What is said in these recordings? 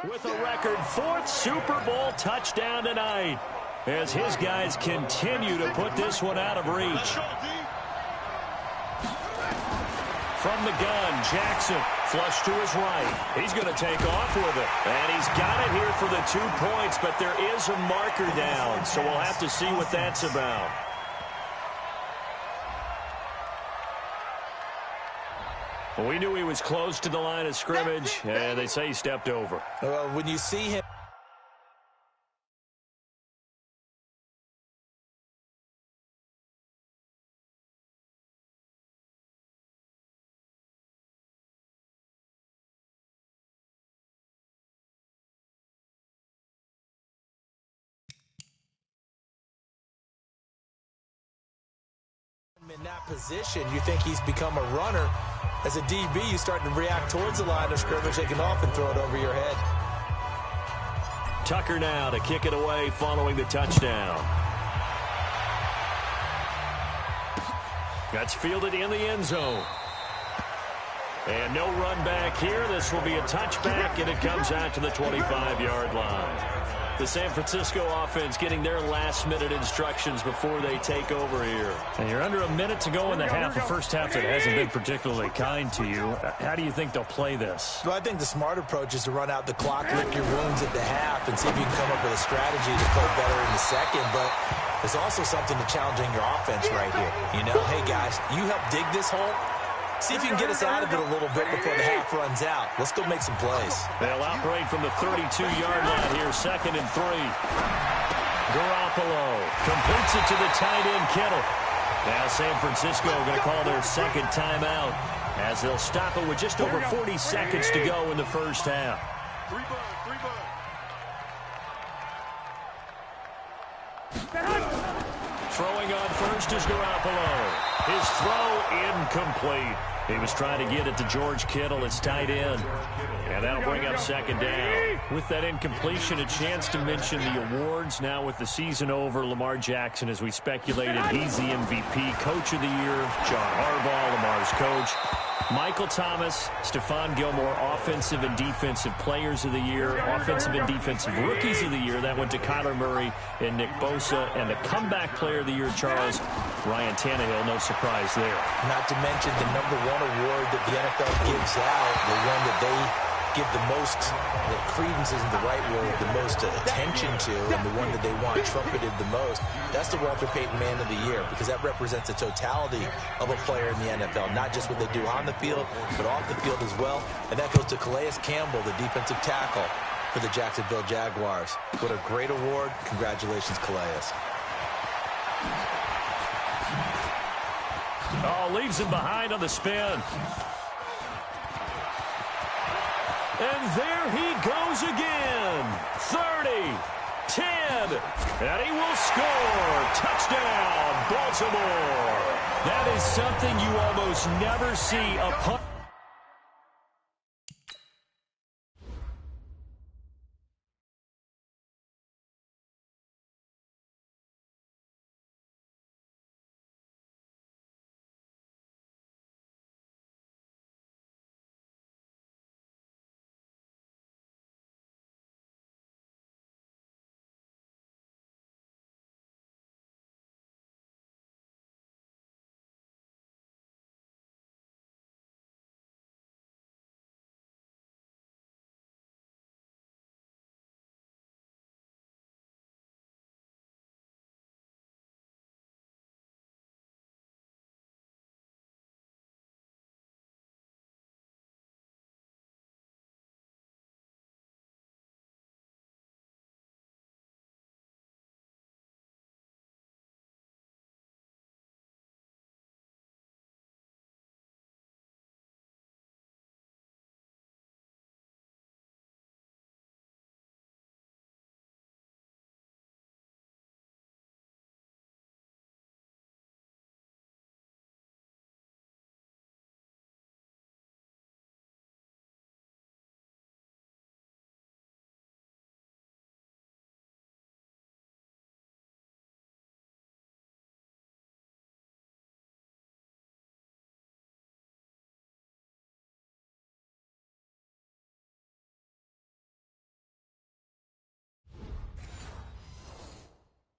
with a record fourth Super Bowl touchdown tonight as his guys continue to put this one out of reach. From the gun, Jackson, flush to his right. He's going to take off with it. And he's got it here for the 2 points, but there is a marker down, so we'll have to see what that's about. Well, we knew he was close to the line of scrimmage, and they say he stepped over. When you see him. In that position, you think he's become a runner. As a DB, you start to react towards the line of scrimmage, taking off and throw it over your head. Tucker now to kick it away following the touchdown. That's fielded in the end zone. And no run back here. This will be a touchback, and it comes out to the 25-yard line. The San Francisco offense getting their last-minute instructions before they take over here. And you're under a minute to go in the half, a first half that hasn't been particularly kind to you. How do you think they'll play this? Well, I think the smart approach is to run out the clock, lick your wounds at the half, and see if you can come up with a strategy to play better in the second. But there's also something to challenging your offense right here. You know, hey, guys, you help dig this hole. See if you can get us out of it a little bit before the half runs out. Let's go make some plays. They'll outbreak from the 32-yard line here, 2nd and 3. Garoppolo completes it to the tight end, Kittle. Now San Francisco going to call their second timeout as they'll stop it with just over 40 seconds to go in the first half. Throwing on first is Garoppolo. His throw incomplete. He was trying to get it to George Kittle, his tight end. And that'll bring up second down. With that incompletion, a chance to mention the awards. Now with the season over, Lamar Jackson, as we speculated, he's the MVP, Coach of the Year. John Harbaugh, Lamar's coach. Michael Thomas, Stephon Gilmore, Offensive and Defensive Players of the Year, Offensive and Defensive Rookies of the Year. That went to Kyler Murray and Nick Bosa. And the Comeback Player of the Year, Charles, Ryan Tannehill, no surprise there. Not to mention the #1 award that the NFL gives out, the one that they give the most, credence isn't the right word, the most attention to, and the one that they want trumpeted the most. That's the Walter Payton Man of the Year, because that represents the totality of a player in the NFL, not just what they do on the field, but off the field as well. And that goes to Calais Campbell, the defensive tackle for the Jacksonville Jaguars. What a great award. Congratulations, Calais. Oh, leaves him behind on the spin. And there he goes again. 30, 10, and he will score. Touchdown, Baltimore. That is something you almost never see a punt.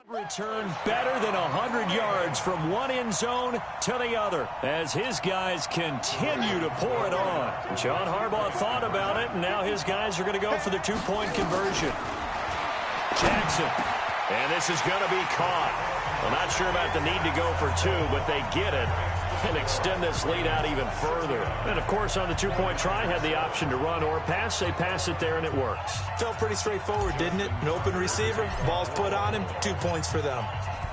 Return better than 100 yards from one end zone to the other as his guys continue to pour it on. John Harbaugh thought about it, and now his guys are going to go for the two-point conversion. Jackson, and this is going to be caught. Well, not sure about the need to go for two, but they get it and extend this lead out even further. And, of course, on the two-point try, had the option to run or pass. They pass it there, and it works. Felt pretty straightforward, didn't it? An open receiver, ball's put on him, 2 points for them.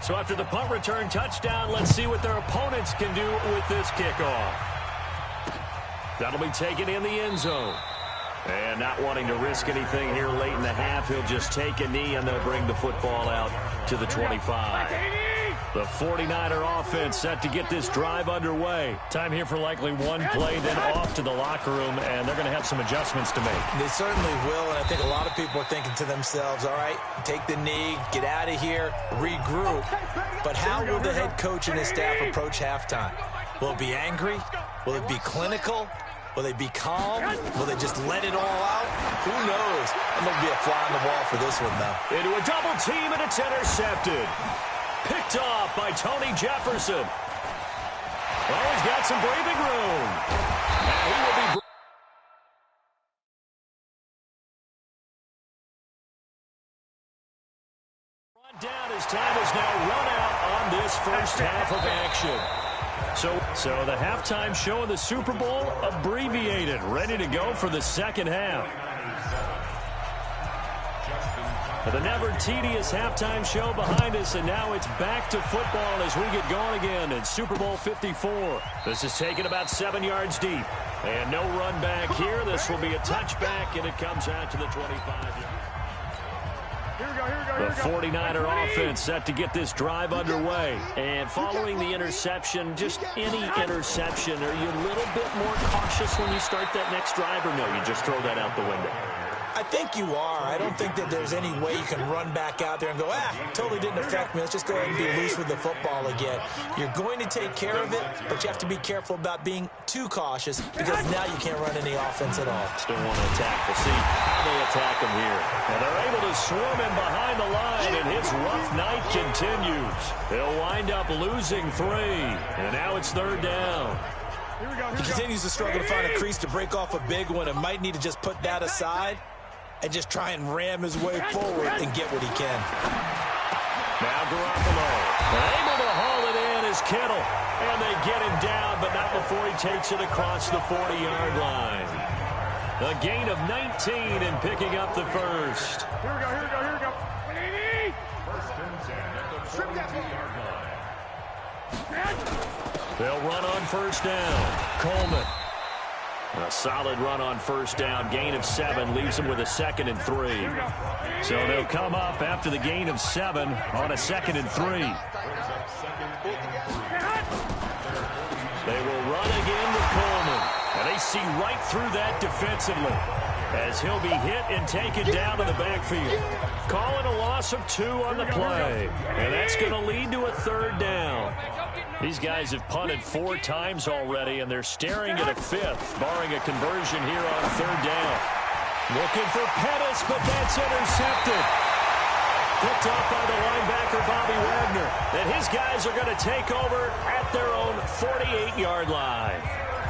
So after the punt return touchdown, let's see what their opponents can do with this kickoff. That'll be taken in the end zone. And not wanting to risk anything here late in the half, he'll just take a knee, and they'll bring the football out to the 25. The 49er offense set to get this drive underway. Time here for likely one play, then off to the locker room, and they're going to have some adjustments to make. They certainly will, and I think a lot of people are thinking to themselves, all right, take the knee, get out of here, regroup. But how will the head coach and his staff approach halftime? Will it be angry? Will it be clinical? Will they be calm? Will they just let it all out? Who knows? I'm going to be a fly on the wall for this one, though. Into a double team, and it's intercepted. Picked off by Tony Jefferson. Well, he's got some breathing room. Now he will be... Run down. His time is now run out on this first half of action. So the halftime show in the Super Bowl abbreviated, ready to go for the second half. The never tedious halftime show behind us, and now it's back to football as we get going again in Super Bowl 54. This is taken about 7 yards deep, and no run back here. This will be a touchback, and it comes out to the 25-yard. The 49er offense set to get this drive underway. And following the interception, just any interception, are you a little bit more cautious when you start that next drive, or no, you just throw that out the window? I think you are. I don't think that there's any way you can run back out there and go, totally didn't affect me. Let's just go ahead and be loose with the football again. You're going to take care of it, but you have to be careful about being too cautious because now you can't run any offense at all. Still want to attack. We'll see how they attack him here. And they're able to swarm him behind the line, and his rough night continues. They'll wind up losing 3, and now it's third down. He continues to struggle to find a crease to break off a big one and might need to just put that aside and just try and ram his way forward and get what he can. Now Garoppolo able to haul it in as Kittle. And they get him down, but not before he takes it across the 40-yard line. A gain of 19 and picking up the first. Here we go. First and 10 at the 42-yard line. They'll run on first down. Coleman. A solid run on first down. Gain of 7 leaves them with a 2nd and 3. So they'll come up after the gain of 7 on a 2nd and 3. They will run again with Coleman. And they see right through that defensively as he'll be hit and taken down in the backfield. Calling a loss of 2 on the play. And that's going to lead to a third down. These guys have punted 4 times already, and they're staring at a 5th, barring a conversion here on third down. Looking for Pettis, but that's intercepted. Picked up by the linebacker, Bobby Wagner. And his guys are going to take over at their own 48-yard line.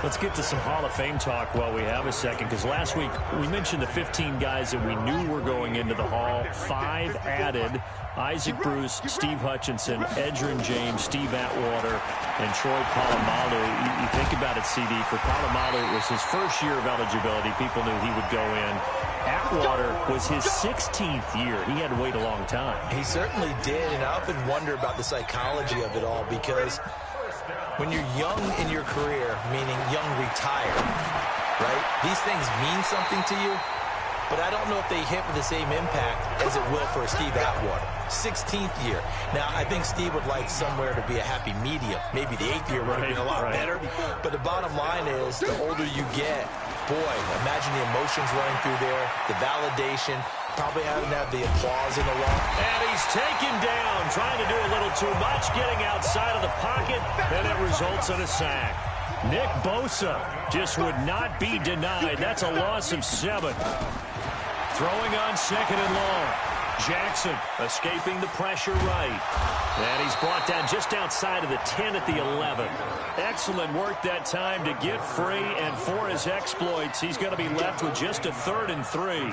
Let's get to some Hall of Fame talk while we have a second, because last week we mentioned the 15 guys that we knew were going into the Hall. 5 added: Isaac Bruce, Steve Hutchinson, Edgerrin James, Steve Atwater, and Troy Polamalu. You think about it, CD. For Polamalu, it was his first year of eligibility. People knew he would go in. Atwater was his 16th year. He had to wait a long time. He certainly did, and I often wonder about the psychology of it all, because when you're young in your career, meaning young retired, right, these things mean something to you, but I don't know if they hit with the same impact as it will for Steve Atwater. 16th year. Now, I think Steve would like somewhere to be a happy medium. Maybe the 8th year would have been a lot better. But the bottom line is, the older you get, boy, imagine the emotions running through there, the validation, probably having to have the applause in the wall. And he's taken down, trying to do a little too much, getting outside of the pocket, and it results in a sack. Nick Bosa just would not be denied. That's a loss of 7. Throwing on 2nd and long. Jackson escaping the pressure right. And he's brought down just outside of the 10 at the 11. Excellent work that time to get free, and for his exploits, he's going to be left with just a 3rd and 3.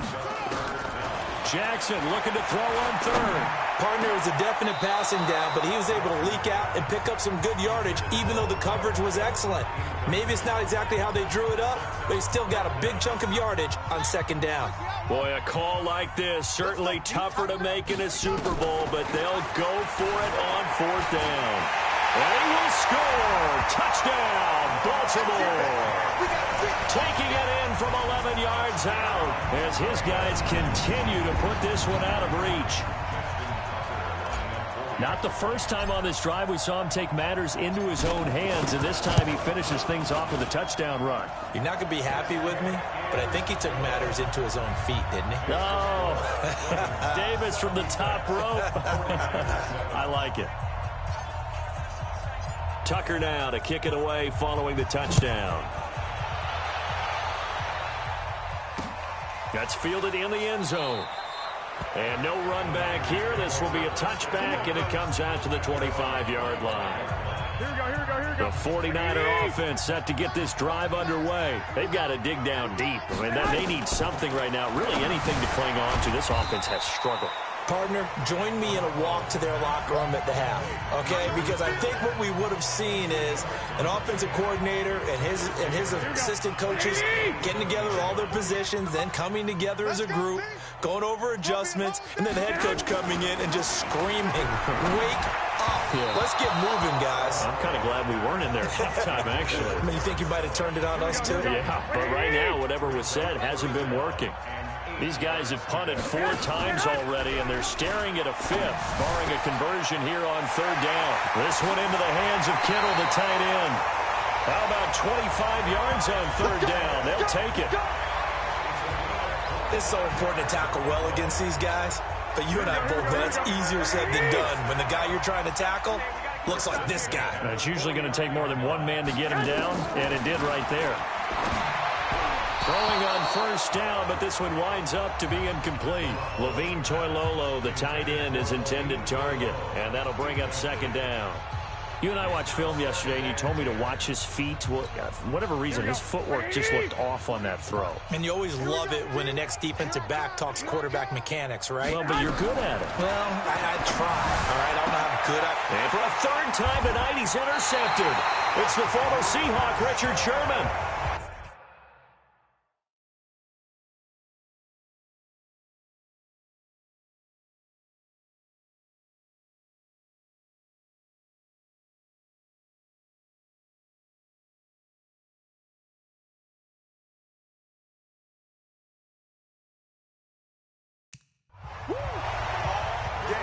Jackson looking to throw on 3rd. Partner, it was a definite passing down, but he was able to leak out and pick up some good yardage, even though the coverage was excellent. Maybe it's not exactly how they drew it up, but he still got a big chunk of yardage on 2nd down. Boy, a call like this, certainly tougher to make in a Super Bowl, but they'll go for it on 4th down. And he will score. Touchdown, Baltimore. Taking it in from 11 yards out as his guys continue to put this one out of reach. Not the first time on this drive we saw him take matters into his own hands, and this time he finishes things off with a touchdown run. You're not going to be happy with me, but I think he took matters into his own feet, didn't he? Oh, Davis from the top rope. I like it. Tucker now to kick it away following the touchdown. That's fielded in the end zone. And no run back here. This will be a touchback, and it comes out to the 25-yard line. The 49er offense set to get this drive underway. They've got to dig down deep. I mean, they need something right now. Really anything to cling on to. This offense has struggled. Partner, join me in a walk to their locker room at the half, okay? Because I think what we would have seen is an offensive coordinator and his assistant coaches getting together with all their positions, then coming together as a group, going over adjustments, and then the head coach coming in and just screaming, "Wake up. Yeah. Let's get moving, guys." I'm kind of glad we weren't in there halftime, actually. I mean, you think you might have turned it on us, too? Yeah, but right now, whatever was said hasn't been working. These guys have punted 4 times already, and they're staring at a 5th, barring a conversion here on 3rd down. This one into the hands of Kittle, the tight end. How about 25 yards on 3rd down? They'll take it. It's so important to tackle well against these guys, but you and I both know it's easier said than done when the guy you're trying to tackle looks like this guy. It's usually going to take more than one man to get him down, and it did right there. Throwing on 1st down, but this one winds up to be incomplete. Levine Toilolo, the tight end, is intended target, and that'll bring up 2nd down. You and I watched film yesterday, and you told me to watch his feet. Well, for whatever reason, his footwork just looked off on that throw. And you always love it when the next defensive back talks quarterback mechanics, right? Well, but you're good at it. Well, I try, all right? I don't know how good I am. And for a 3rd time tonight, he's intercepted. It's the former Seahawk, Richard Sherman.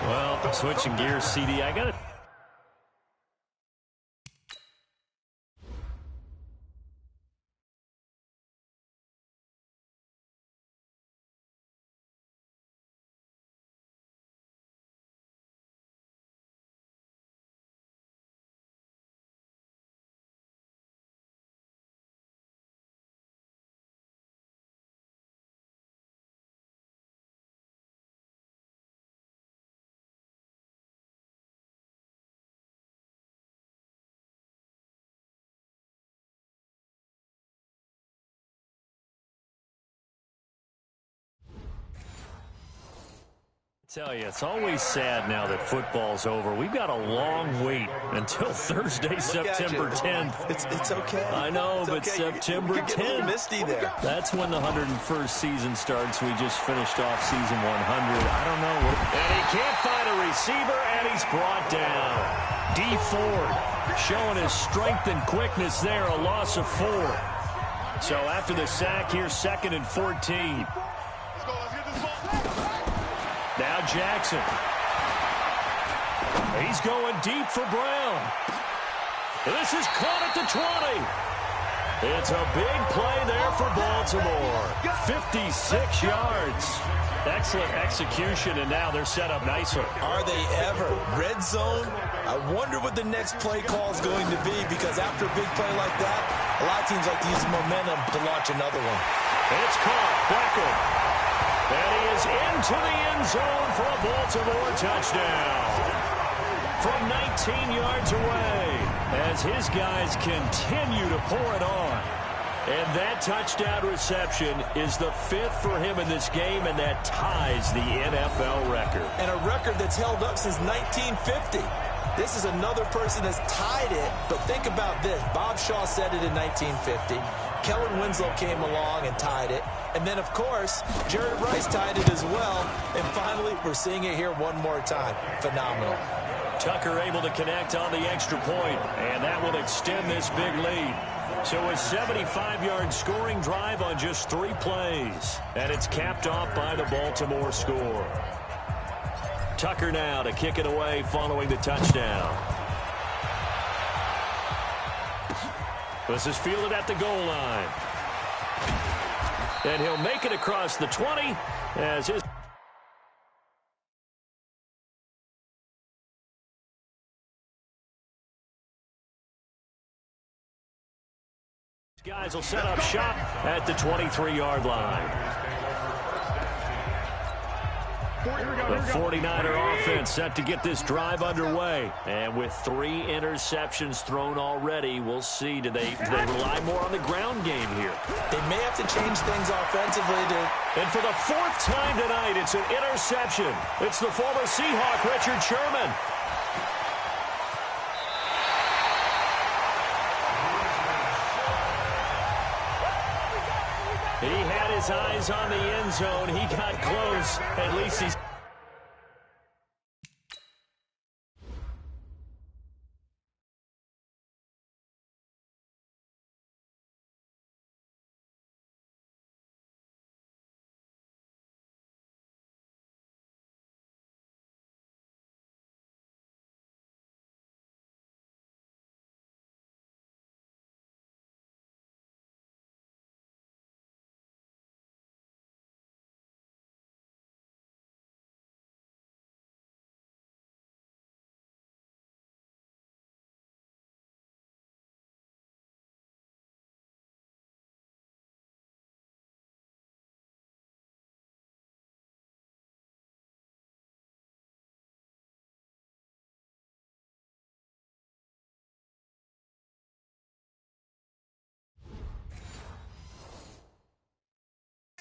Well, switching gears, CD, I got it. Tell you, it's always sad now that football's over. We've got a long wait until Thursday, September 10th. It's okay. I know, it's but okay. September 10th. You're getting a little misty there. That's when the 101st season starts. We just finished off season 100. I don't know. And he can't find a receiver, and he's brought down. D. Ford showing his strength and quickness there, a loss of 4. So after the sack, here's 2nd and 14. Now Jackson. He's going deep for Brown. This is caught at the 20. It's a big play there for Baltimore. 56 yards. Excellent execution, and now they're set up nicely. Are they ever? Red zone? I wonder what the next play call is going to be, because after a big play like that, a lot of teams like to use momentum to launch another one. It's caught. Beckham. And he is in into the end zone for a Baltimore touchdown. From 19 yards away, as his guys continue to pour it on. And that touchdown reception is the 5th for him in this game, and that ties the NFL record. And a record that's held up since 1950. This is another person that's tied it, but think about this. Bob Shaw said it in 1950. Kellen Winslow came along and tied it. And then, of course, Jerry Rice tied it as well. And finally, we're seeing it here one more time. Phenomenal. Tucker able to connect on the extra point, and that will extend this big lead. So a 75-yard scoring drive on just 3 plays, and it's capped off by the Baltimore score. Tucker now to kick it away following the touchdown. This is fielded at the goal line. And he'll make it across the 20 as his guys will set up shop at the 23-yard line. The 49er offense set to get this drive underway. And with 3 interceptions thrown already, we'll see. Do they rely more on the ground game here? They may have to change things offensively. And for the 4th time tonight, it's an interception. It's the former Seahawk, Richard Sherman. He had his eyes on the end zone. He got close. At least he's...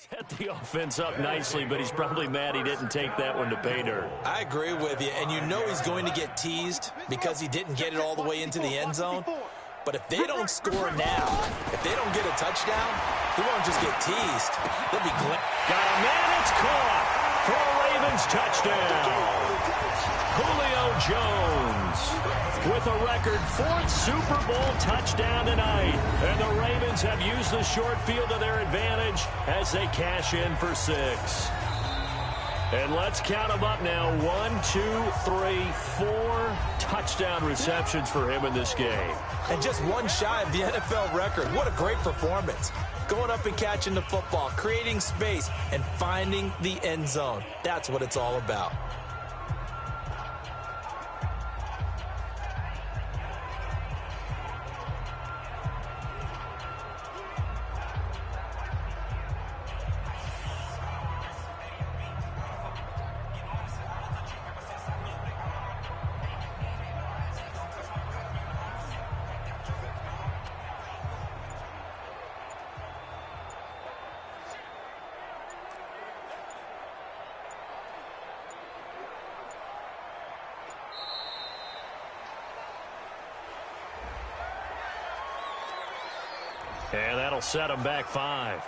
set the offense up nicely, but he's probably mad he didn't take that one to pay dirt. I agree with you, and you know he's going to get teased because he didn't get it all the way into the end zone. But if they don't score now, if they don't get a touchdown, he won't just get teased. They'll be glad. Got a man, it's caught for a Ravens touchdown. Julio Jones with a record 4th Super Bowl touchdown tonight. And the Ravens have used the short field to their advantage as they cash in for 6. And let's count them up now. 1, 2, 3, 4 touchdown receptions for him in this game. And just one shy of the NFL record. What a great performance. Going up and catching the football, creating space, and finding the end zone. That's what it's all about. And that'll set him back 5.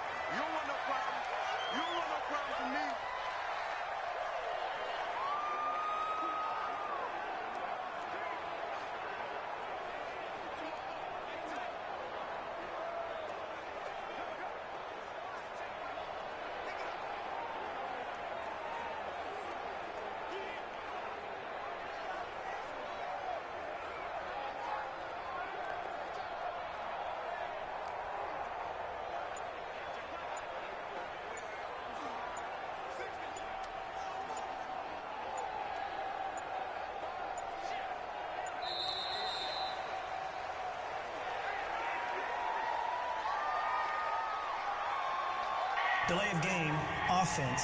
Delay of game, offense.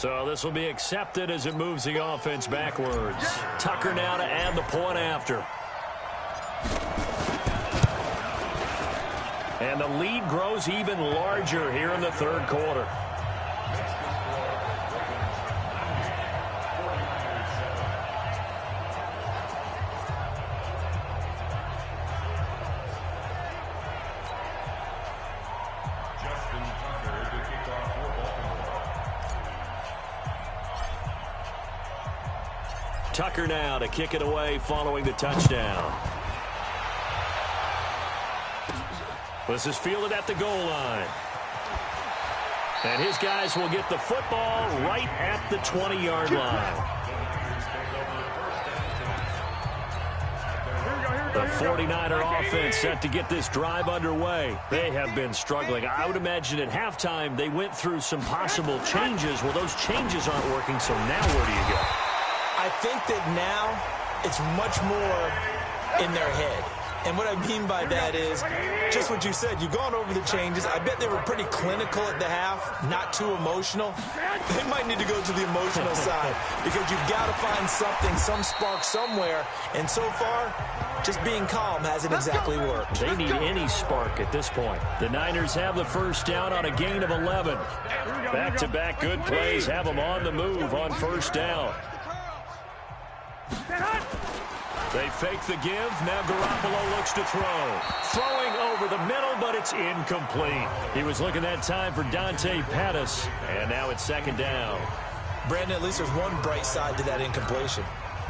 So this will be accepted as it moves the offense backwards. Tucker now to add the point after. And the lead grows even larger here in the third quarter. Tucker now to kick it away following the touchdown. This is fielded at the goal line. And his guys will get the football right at the 20-yard line. The 49er offense set to get this drive underway. They have been struggling. I would imagine at halftime they went through some possible changes. Well, those changes aren't working, so now where do you go? I think that now it's much more in their head. And what I mean by that is just what you said. You've gone over the changes. I bet they were pretty clinical at the half, not too emotional. They might need to go to the emotional side because you've got to find something, some spark somewhere. And so far, just being calm hasn't exactly worked. They need any spark at this point. The Niners have the first down on a gain of 11. Back-to-back good plays have them on the move on first down. They fake the give. Now Garoppolo looks to throw. Throwing over the middle, but it's incomplete. He was looking that time for Dante Pettis. And now it's second down. Brandon, at least there's one bright side to that incompletion.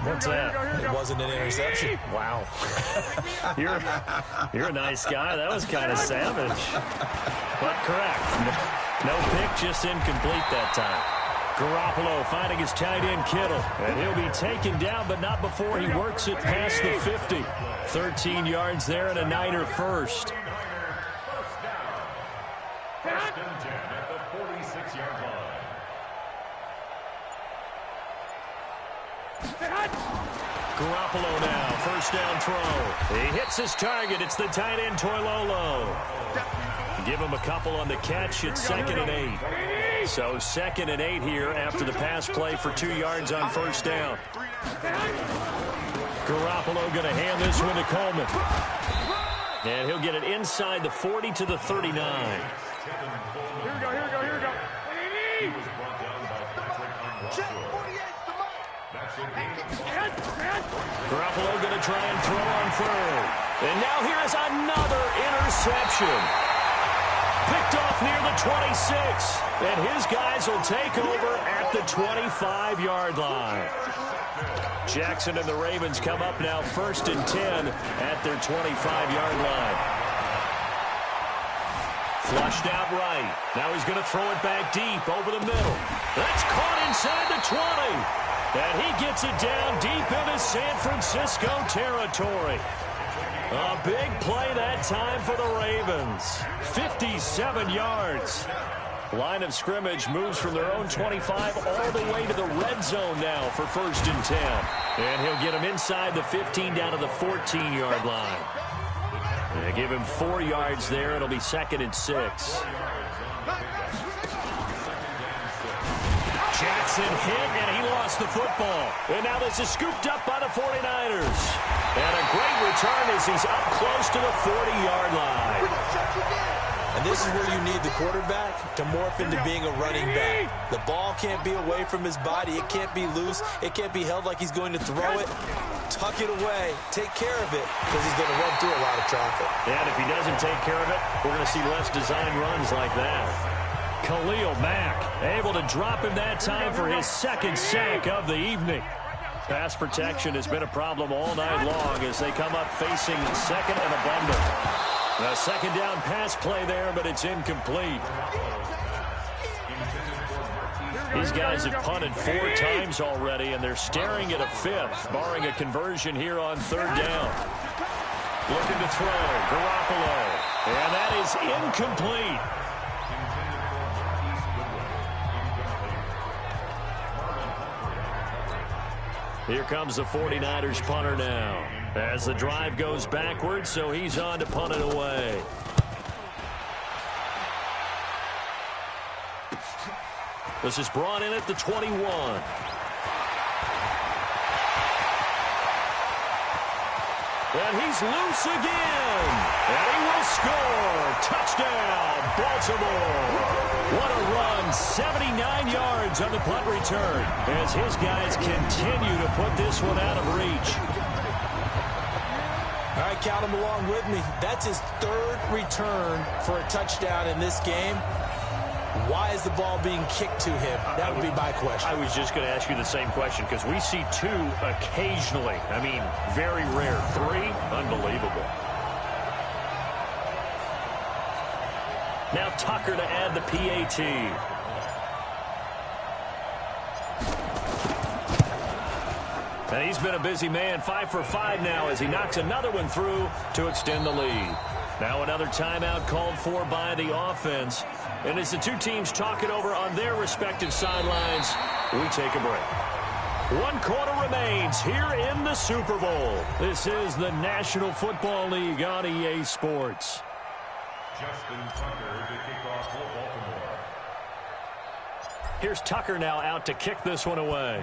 What's that? It wasn't an interception. Wow. You're a nice guy. That was kind of savage. But correct. No pick, just incomplete that time. Garoppolo finding his tight end Kittle. And he'll be taken down, but not before he works it past the 50. 13 yards there and a Niner first. First and 10 at the 46-yard line. Garoppolo now, first down throw. He hits his target. It's the tight end Toilolo. Give him a couple on the catch. It's 2nd and 8. So 2nd and 8 here after the pass play for 2 yards on first down. Garoppolo going to hand this one to Coleman. And he'll get it inside the 40 to the 39. Here we go. He was brought down by Patrick Garoppolo going to try and throw on third. And now here is another interception. Picked off near the 26. And his guys will take over at the 25-yard line. Jackson and the Ravens come up now 1st and 10 at their 25-yard line. Flushed out right. Now he's going to throw it back deep over the middle. That's caught inside the 20. And he gets it down deep into San Francisco territory. A big play that time for the Ravens. 57 yards. Line of scrimmage moves from their own 25 all the way to the red zone now for 1st and 10. And he'll get him inside the 15 down to the 14-yard line. And they give him 4 yards there. It'll be 2nd and 6. Jackson hit, and he lost the football. And now this is scooped up by the 49ers. And a great return as he's up close to the 40-yard line. And this is where you need the quarterback to morph into being a running back. The ball can't be away from his body. It can't be loose. It can't be held like he's going to throw it. Tuck it away. Take care of it because he's going to run through a lot of traffic. And if he doesn't take care of it, we're going to see less designed runs like that. Khalil Mack able to drop him that time for his 2nd sack of the evening. Pass protection has been a problem all night long as they come up facing 2nd and abundant. A 2nd down pass play there, but it's incomplete. These guys have punted 4 times already, and they're staring at a 5th, barring a conversion here on 3rd down. Looking to throw, Garoppolo, and that is incomplete. Here comes the 49ers punter now as the drive goes backwards, so he's on to punt it away. This is brought in at the 21. And he's loose again. And he will score. Touchdown, Baltimore. What a run. 79 yards on the punt return as his guys continue to put this one out of reach. All right, count him along with me. That's his third return for a touchdown in this game. Why is the ball being kicked to him? That would be my question. I was just going to ask you the same question because we see 2 occasionally. I mean, very rare. 3, unbelievable. Now Tucker to add the PAT. And he's been a busy man, 5 for 5 now as he knocks another one through to extend the lead. Now another timeout called for by the offense. And as the two teams talk it over on their respective sidelines, we take a break. 1 quarter remains here in the Super Bowl. This is the National Football League on EA Sports. Justin Tucker to kick off for Baltimore. Here's Tucker now out to kick this one away.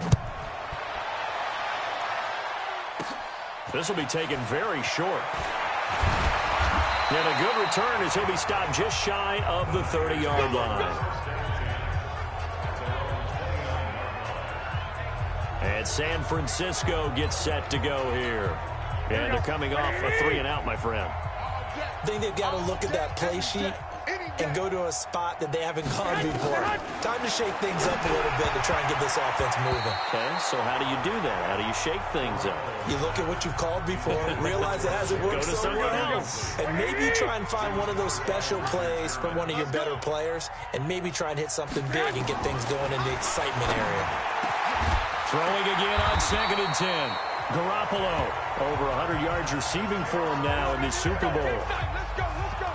This will be taken very short. And a good return as he'll be stopped just shy of the 30-yard line. And San Francisco gets set to go here. And they're coming off a 3-and-out, my friend. I think they've got to look at that play sheet and go to a spot that they haven't gone before. Time to shake things up a little bit to try and get this offense moving. Okay, so how do you do that? How do you shake things up? You look at what you've called before, realize it hasn't worked so well, and maybe you try and find one of those special plays from one of your better players, and maybe try and hit something big and get things going in the excitement area. Throwing again on 2nd and 10. Garoppolo, over 100 yards receiving for him now in this Super Bowl.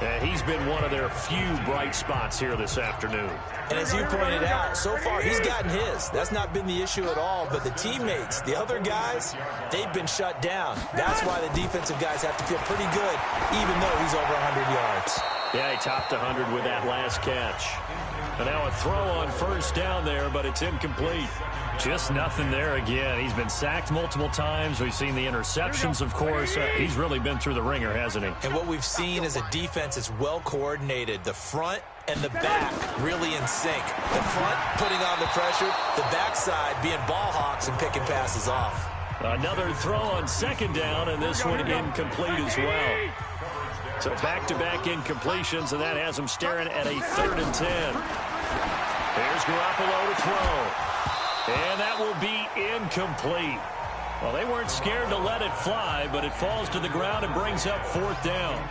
And he's been one of their few bright spots here this afternoon. And as you pointed out, so far he's gotten his. That's not been the issue at all. But the teammates, the other guys, they've been shut down. That's why the defensive guys have to feel pretty good, even though he's over 100 yards. Yeah, he topped 100 with that last catch. And now a throw on 1st down there, but it's incomplete. Just nothing there again. He's been sacked multiple times. We've seen the interceptions, of course. He's really been through the ringer, hasn't he? And what we've seen is a defense that's well coordinated. The front and the back really in sync. The front putting on the pressure, the backside being ball hawks and picking passes off. Another throw on 2nd down, and this one incomplete as well. So back-to-back incompletions, and that has him staring at a 3rd and 10. Here's Garoppolo to throw. And that will be incomplete. Well, they weren't scared to let it fly, but it falls to the ground and brings up 4th down.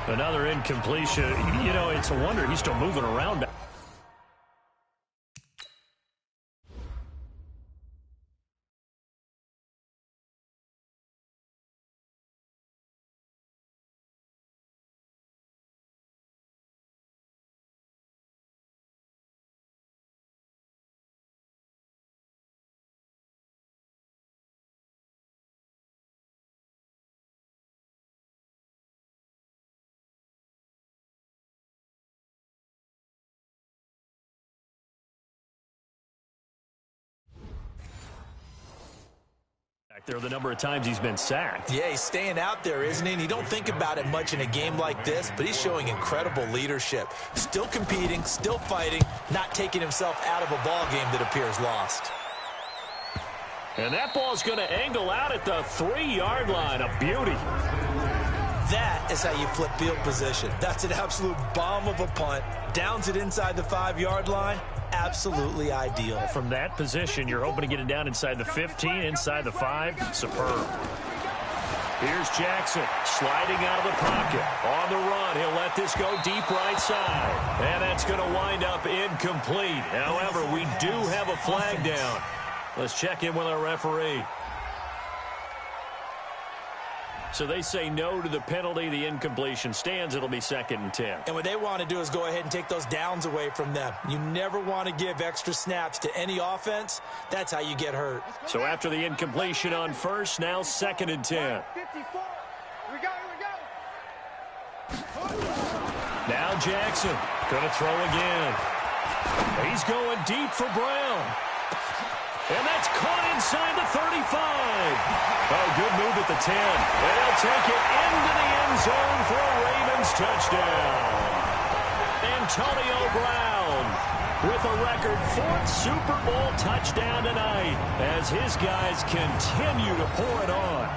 Another incompletion. You know, it's a wonder he's still moving around. There are the number of times he's been sacked. Yeah, he's staying out there, isn't he? And you don't think about it much in a game like this, but he's showing incredible leadership. Still competing, still fighting, not taking himself out of a ball game that appears lost. And that ball's going to angle out at the 3-yard line. A beauty. That is how you flip field position. That's an absolute bomb of a punt. Downs it inside the 5-yard line. Absolutely ideal. From that position, you're hoping to get it down inside the 15, inside the 5. Superb. Here's Jackson sliding out of the pocket. On the run, he'll let this go deep right side. And that's going to wind up incomplete. However, we do have a flag down. Let's check in with our referee. So they say no to the penalty. The incompletion stands. It'll be 2nd and 10. And what they want to do is go ahead and take those downs away from them. You never want to give extra snaps to any offense. That's how you get hurt. So after the incompletion on 1st, now 2nd and 10. Here we go. Now Jackson going to throw again. He's going deep for Brown. And that's caught inside the 35. Oh, good move at the 10. And they'll take it into the end zone for a Ravens touchdown. Antonio Brown with a record 4th Super Bowl touchdown tonight as his guys continue to pour it on.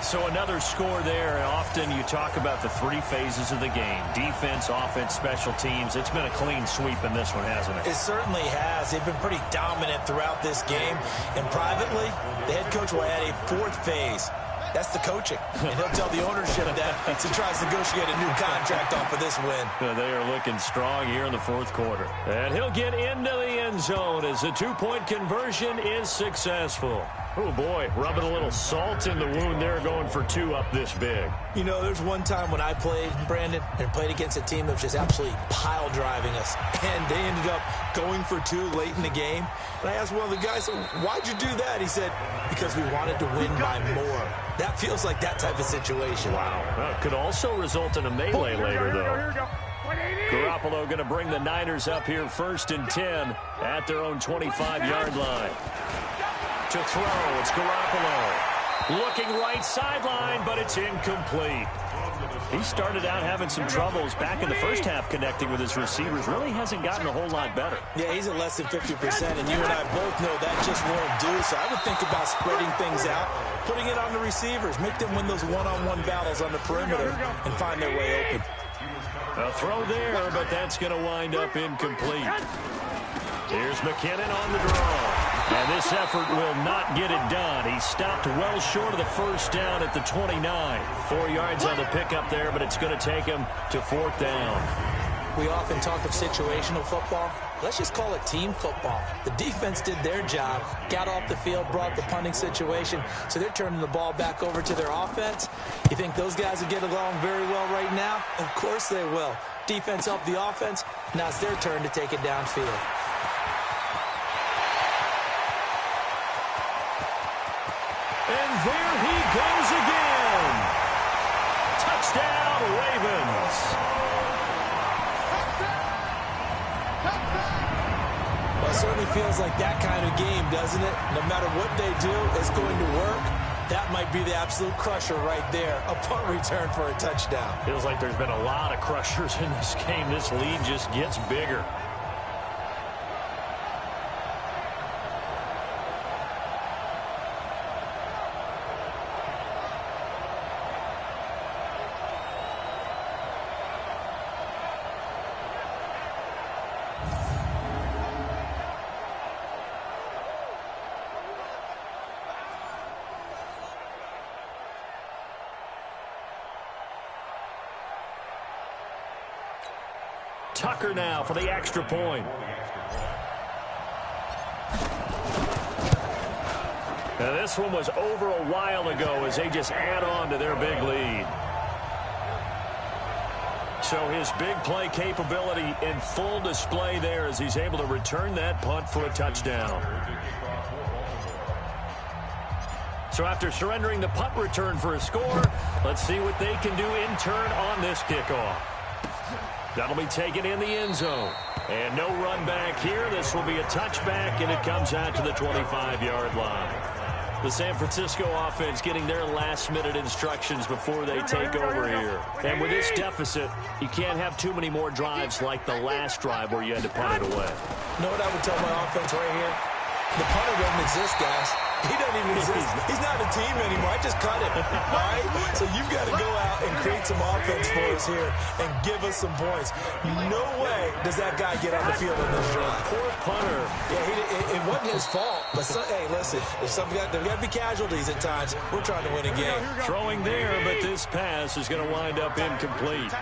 So another score there. Often you talk about the 3 phases of the game. Defense, offense, special teams. It's been a clean sweep in this one, hasn't it? It certainly has. They've been pretty dominant throughout this game. And privately, the head coach will add a 4th phase. That's the coaching. And he'll tell the ownership that as he tries to negotiate a new contract off of this win. They are looking strong here in the 4th quarter. And he'll get into the end zone as the 2-point conversion is successful. Oh, boy, rubbing a little salt in the wound there, going for 2 up this big. You know, there's one time when I played, Brandon, and played against a team that was just absolutely pile driving us. And they ended up going for 2 late in the game. And I asked one of the guys, why'd you do that? He said, because we wanted to win by more. That feels like that type of situation. Wow. Well, could also result in a melee later, though. Garoppolo going to bring the Niners up here 1st and 10 at their own 25-yard line. To throw, it's Garoppolo. Looking right sideline, but it's incomplete. He started out having some troubles back in the first half connecting with his receivers. Really hasn't gotten a whole lot better. Yeah, he's at less than 50%, and you and I both know that just won't do. So I would think about spreading things out, putting it on the receivers, make them win those one-on-one battles on the perimeter and find their way open. A throw there, but that's going to wind up incomplete. Here's McKinnon on the draw. And this effort will not get it done. He stopped well short of the 1st down at the 29. 4 yards on the pickup there, but it's going to take him to 4th down. We often talk of situational football. Let's just call it team football. The defense did their job, got off the field, brought the punting situation, so they're turning the ball back over to their offense. You think those guys will get along very well right now? Of course they will. Defense helped the offense. Now it's their turn to take it downfield. And there he goes again. Touchdown, Ravens. Well, it certainly feels like that kind of game, doesn't it? No matter what they do, it's going to work. That might be the absolute crusher right there. A punt return for a touchdown. Feels like there's been a lot of crushers in this game. This lead just gets bigger. Tucker now for the extra point. Now this one was over a while ago as they just add on to their big lead. So his big play capability in full display there as he's able to return that punt for a touchdown. So after surrendering the punt return for a score, let's see what they can do in turn on this kickoff. That'll be taken in the end zone. And no run back here. This will be a touchback, and it comes out to the 25-yard line. The San Francisco offense getting their last-minute instructions before they take over here. And with this deficit, you can't have too many more drives like the last drive where you had to punt it away. You know what I would tell my offense right here? The punter doesn't exist, guys. He doesn't even exist. He's not a team anymore. I just cut him. All right? So you've got to go out and create some offense for us here and give us some points. No way does that guy get on the field in this drive. Poor punter. Yeah, it wasn't his fault. But, hey, listen, there's got to be casualties at times. We're trying to win a game. Throwing there, but this pass is going to wind up incomplete.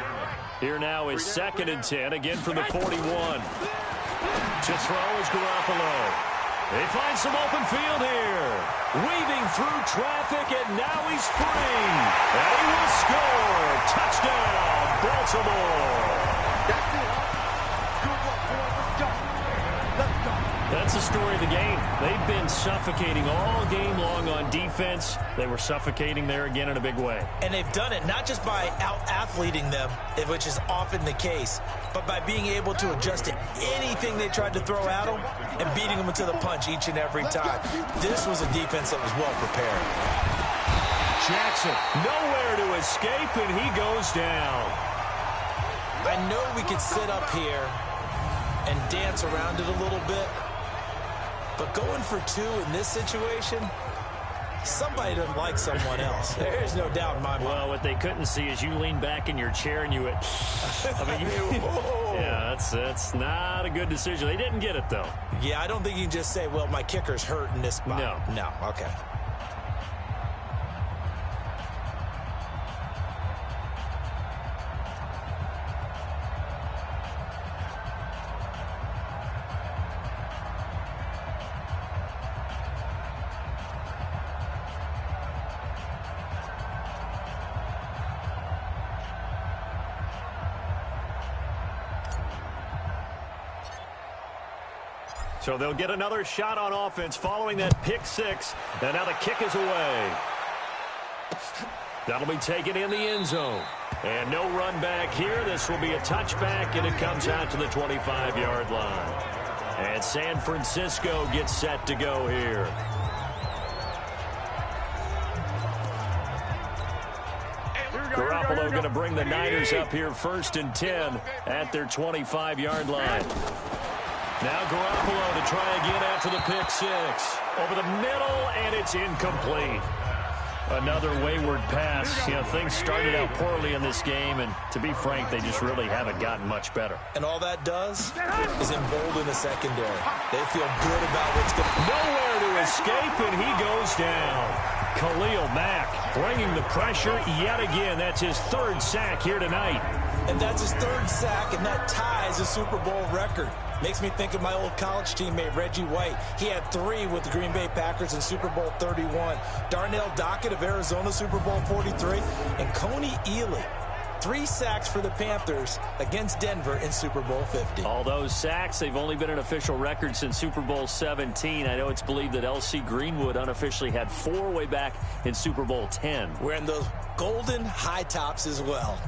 Here now is 2nd and 10, again from the 41. To throw is Garoppolo. They find some open field here. Weaving through traffic, and now he's free. And he will score. Touchdown, Baltimore. that's the story of the game. They've been suffocating all game long on defense. They were suffocating there again in a big way. And they've done it not just by out-athleting them, which is often the case, but by being able to adjust to anything they tried to throw at them and beating them to the punch each and every time. This was a defense that was well prepared. Jackson, nowhere to escape, and he goes down. I know we could sit up here and dance around it a little bit, but going for two in this situation, somebody doesn't like someone else. There's no doubt in my mind. Well, what they couldn't see is you lean back in your chair and you went, yeah, that's not a good decision. They didn't get it, though. Yeah, I don't think you can just say, well, my kicker's hurt in this spot. No, okay. So they'll get another shot on offense following that pick six. And now the kick is away. That'll be taken in the end zone. And no run back here. This will be a touchback, and it comes out to the 25-yard line. And San Francisco gets set to go here. Garoppolo going to bring the Niners up here 1st and 10 at their 25-yard line. Now Garoppolo to try again after the pick six. Over the middle, and it's incomplete. Another wayward pass. You know, things started out poorly in this game, and to be frank, they just really haven't gotten much better. And all that does is embolden the secondary. They feel good about what's going on. Nowhere to escape, and he goes down. Khalil Mack bringing the pressure yet again. That's his 3rd sack here tonight. And that's his 3rd sack, and that ties a Super Bowl record. Makes me think of my old college teammate, Reggie White. He had 3 with the Green Bay Packers in Super Bowl 31. Darnell Dockett of Arizona, Super Bowl 43. And Coney Ealy, 3 sacks for the Panthers against Denver in Super Bowl 50. All those sacks, they've only been an official record since Super Bowl 17. I know it's believed that L.C. Greenwood unofficially had 4 way back in Super Bowl 10. Wearing those golden high tops as well.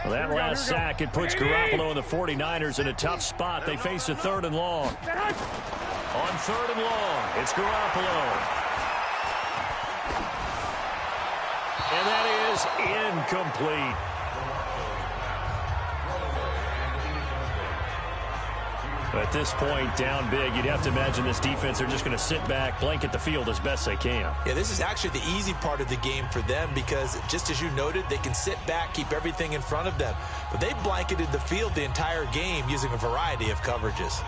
Well, that last sack, it puts Garoppolo and the 49ers in a tough spot. They face a 3rd and long. On 3rd and long, it's Garoppolo. And that is incomplete. At this point, down big, you'd have to imagine this defense, they're just going to sit back, blanket the field as best they can. Yeah, this is actually the easy part of the game for them because, just as you noted, they can sit back, keep everything in front of them. But they blanketed the field the entire game using a variety of coverages.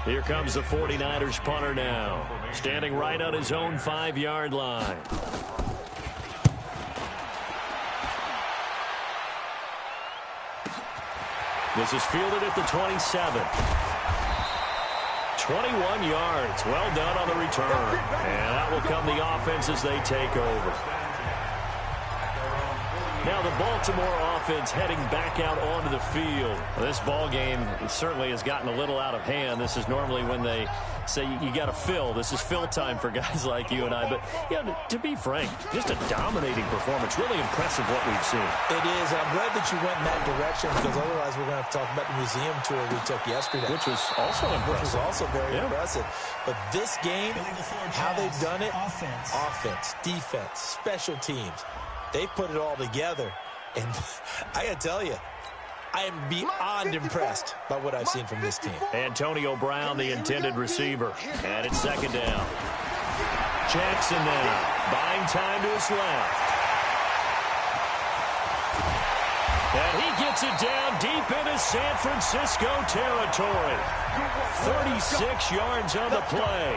Here comes the 49ers punter now, standing right on his own 5-yard line. This is fielded at the 27. 21 yards. Well done on the return. And out will come the offense as they take over. Now the Baltimore offense heading back out onto the field. This ball game certainly has gotten a little out of hand. This is normally when they say you got to fill. This is fill time for guys like you and I. But you know, to be frank, just a dominating performance. Really impressive what we've seen. It is. I'm glad that you went in that direction because otherwise we're going to have to talk about the museum tour we took yesterday. Which was also impressive. Which was also very impressive. But this game, how they've done it, offense, defense, special teams. They put it all together, and I got to tell you, I am beyond impressed by what I've seen from this team. Antonio Brown, the intended receiver, and it's 2nd down. Jackson now, buying time to his left. And he gets it down deep into San Francisco territory. 36 yards on the play.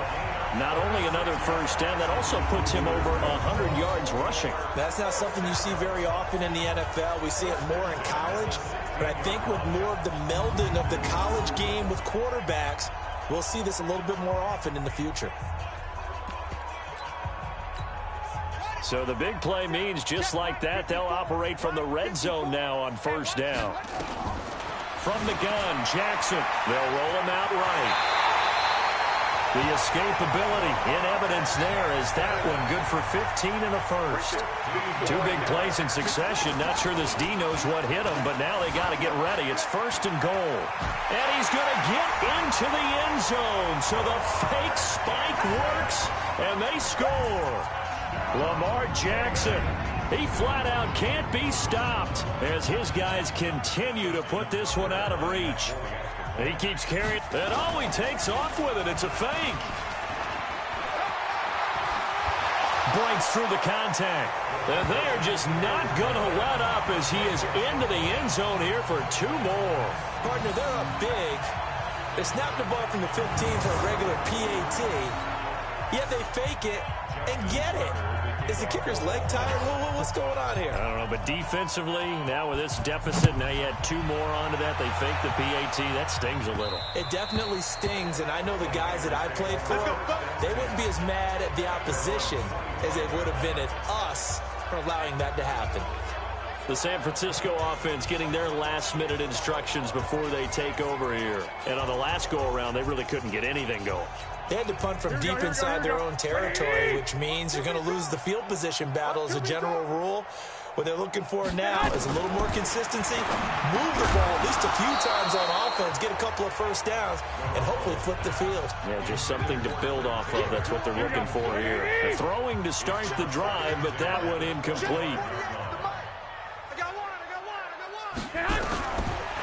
Not only another 1st down, that also puts him over 100 yards rushing. That's not something you see very often in the NFL. We see it more in college. But I think with more of the melding of the college game with quarterbacks, we'll see this a little bit more often in the future. So the big play means just like that, they'll operate from the red zone now on first down. From the gun, Jackson. They'll roll him out right. The escapability in evidence there as that one good for 15 in the first. Two big plays in succession. Not sure this D knows what hit him, but now they got to get ready. It's first and goal. And he's going to get into the end zone. So the fake spike works, and they score. Lamar Jackson, he flat out can't be stopped as his guys continue to put this one out of reach. He keeps carrying, and he takes off with it. It's a fake. Breaks through the contact. And they are just not going to let up as he is into the end zone here for two more. Partner, they're up big. They snap the ball from the 15 for a regular PAT, yet they fake it and get it. Is the kicker's leg tired? What's going on here? I don't know, but defensively, now with this deficit, now you add two more onto that. They fake the PAT. That stings a little. It definitely stings, and I know the guys that I played for, they wouldn't be as mad at the opposition as they would have been at us for allowing that to happen. The San Francisco offense getting their last-minute instructions before they take over here. And on the last go-around, they really couldn't get anything going. They had to punt from deep inside their own territory, which means you're going to lose the field position battle as a general rule. What they're looking for now is a little more consistency, move the ball at least a few times on offense, get a couple of first downs, and hopefully flip the field. Yeah, just something to build off of. That's what they're looking for here. They're throwing to start the drive, but that one incomplete.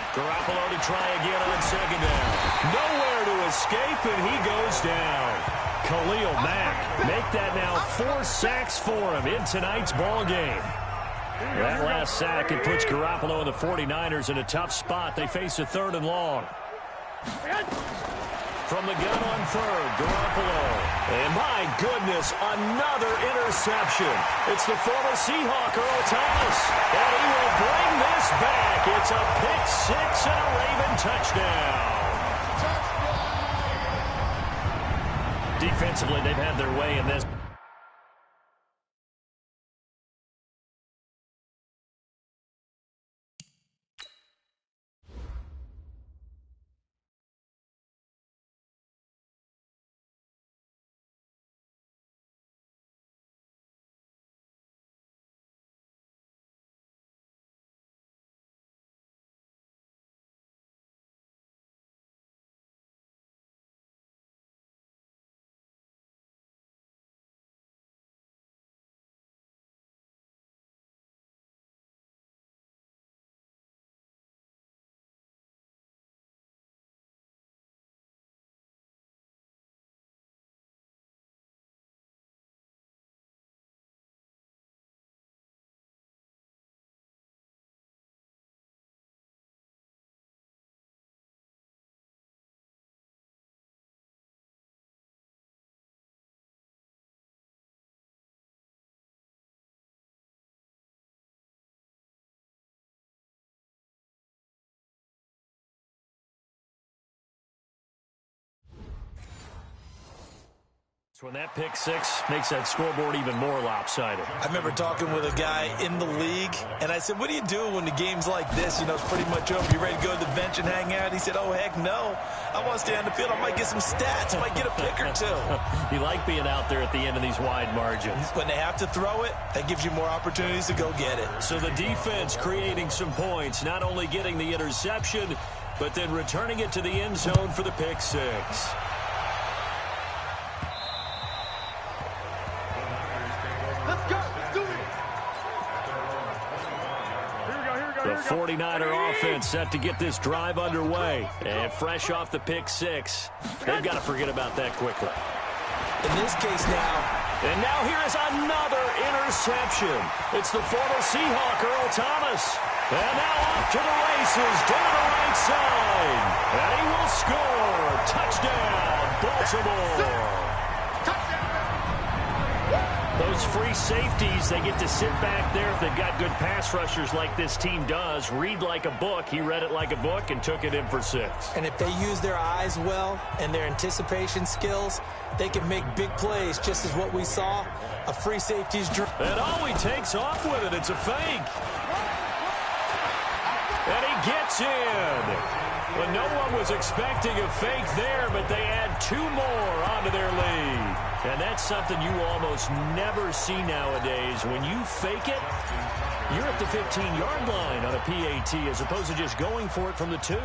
Garoppolo to try again on second down. Nowhere to escape, and he goes down. Khalil Mack, make that now 4 sacks for him in tonight's ball game. That last sack, it puts Garoppolo and the 49ers in a tough spot. They face a 3rd and long. From the gun on 3rd, Garoppolo. And my goodness, another interception. It's the former Seahawk, Earl Thomas. And he will bring this back. It's a pick 6 and a Raven touchdown. Defensively, they've had their way in this. When that pick 6 makes that scoreboard even more lopsided. I remember talking with a guy in the league, and I said, what do you do when the game's like this? You know, it's pretty much over. You ready to go to the bench and hang out? He said, oh, heck no. I want to stay on the field. I might get some stats. I might get a pick or two. You like being out there at the end of these wide margins. When they have to throw it, that gives you more opportunities to go get it. So the defense creating some points, not only getting the interception, but then returning it to the end zone for the pick 6. The 49er offense set to get this drive underway. And fresh off the pick 6. They've got to forget about that quickly. In this case now. And now here is another interception. It's the former Seahawk, Earl Thomas. And now off to the races down the right side. And he will score. Touchdown, Baltimore. Those those free safeties, they get to sit back there if they've got good pass rushers like this team does. Read like a book. He read it like a book and took it in for 6. And if they use their eyes well and their anticipation skills, they can make big plays, just as what we saw. A free safety's drill. And he takes off with it. It's a fake. And he gets in. Well, no one was expecting a fake there, but they add 2 more onto their lead. And that's something you almost never see nowadays. When you fake it, you're at the 15-yard line on a PAT as opposed to just going for it from the 2.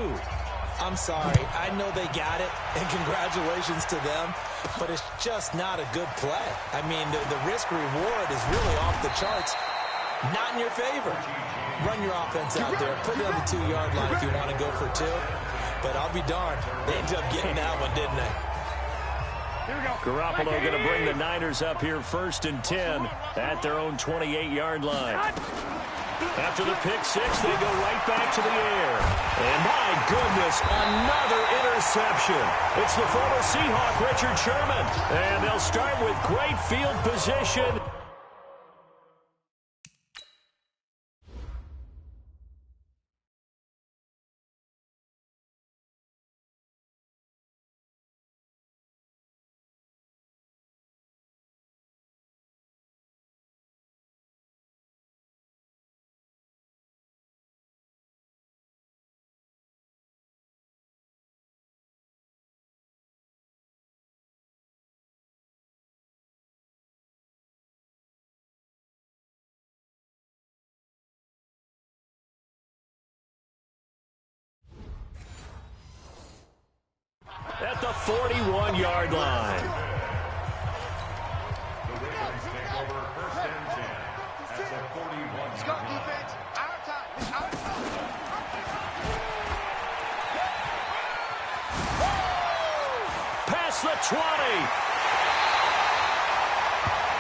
I'm sorry. I know they got it, and congratulations to them, but it's just not a good play. I mean, the risk-reward is really off the charts. Not in your favor. Run your offense out there. Put it on the 2-yard line if you want to go for 2. But I'll be darned. They ended up getting that one, didn't they? Garoppolo going to bring the Niners up here 1st and 10 at their own 28-yard line. After the pick 6, they go right back to the air. And my goodness, another interception. It's the former Seahawk, Richard Sherman. And they'll start with great field position. At the 41-yard line. The Ravens take over 1st and 10 at the 41. Scott defense, our time. Past the 20.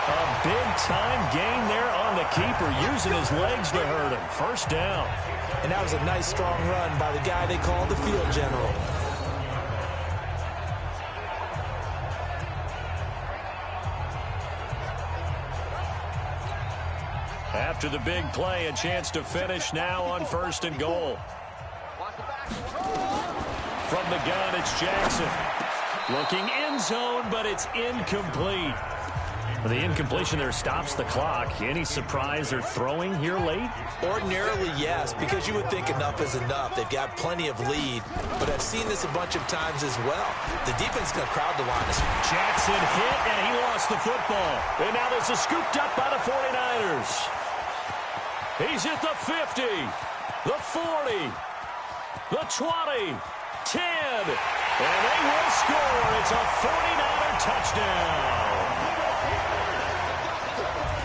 A big-time gain there on the keeper, using his legs to hurt him. 1st down. And that was a nice, strong run by the guy they call the field general. After the big play, a chance to finish now on 1st and goal. From the gun, it's Jackson. Looking end zone, but it's incomplete. The incompletion there stops the clock. Any surprise they're throwing here late? Ordinarily, yes, because you would think enough is enough. They've got plenty of lead, but I've seen this a bunch of times as well. The defense is going to crowd the line. Jackson hit, and he lost the football. And now this is scooped up by the 49ers. He's at the 50, the 40, the 20, 10, and they will score. It's a 49er touchdown.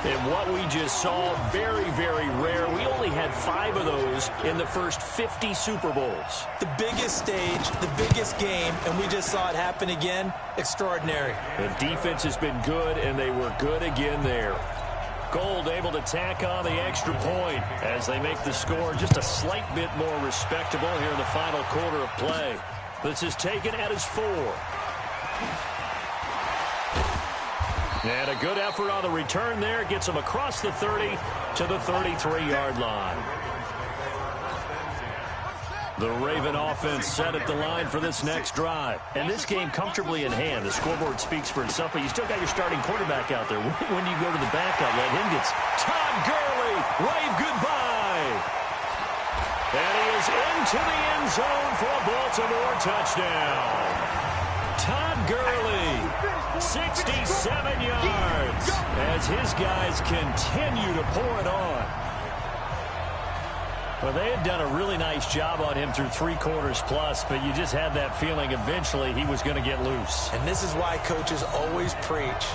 And what we just saw, very, very rare. We only had 5 of those in the first 50 Super Bowls. The biggest stage, the biggest game, and we just saw it happen again. Extraordinary. The defense has been good, and they were good again there. Gold able to tack on the extra point as they make the score just a slight bit more respectable here in the final quarter of play. This is taken at his 4. And a good effort on the return there. Gets him across the 30 to the 33-yard line. The Raven offense set at the line for this next drive. And this game comfortably in hand. The scoreboard speaks for itself, but you still got your starting quarterback out there. When do you go to the backup? Let him get Todd Gurley. Wave goodbye. And he is into the end zone for a Baltimore touchdown. Todd Gurley, 67 yards, as his guys continue to pour it on. Well, they had done a really nice job on him through 3 quarters plus, but you just had that feeling eventually he was going to get loose. And this is why coaches always preach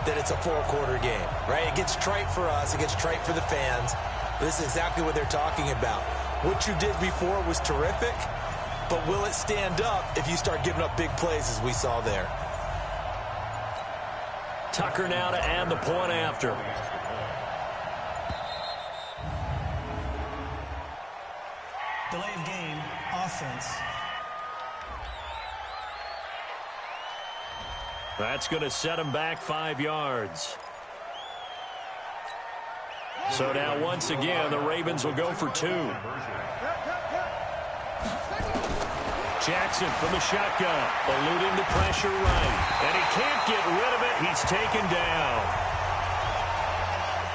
that it's a 4-quarter game, right? It gets trite for us. It gets trite for the fans. This is exactly what they're talking about. What you did before was terrific, but will it stand up if you start giving up big plays as we saw there? Tucker now to add the point after. Delay of game, offense. That's going to set him back 5 yards. So now once again, the Ravens will go for 2. Jackson from the shotgun, eluding the pressure right. And he can't get rid of it. He's taken down.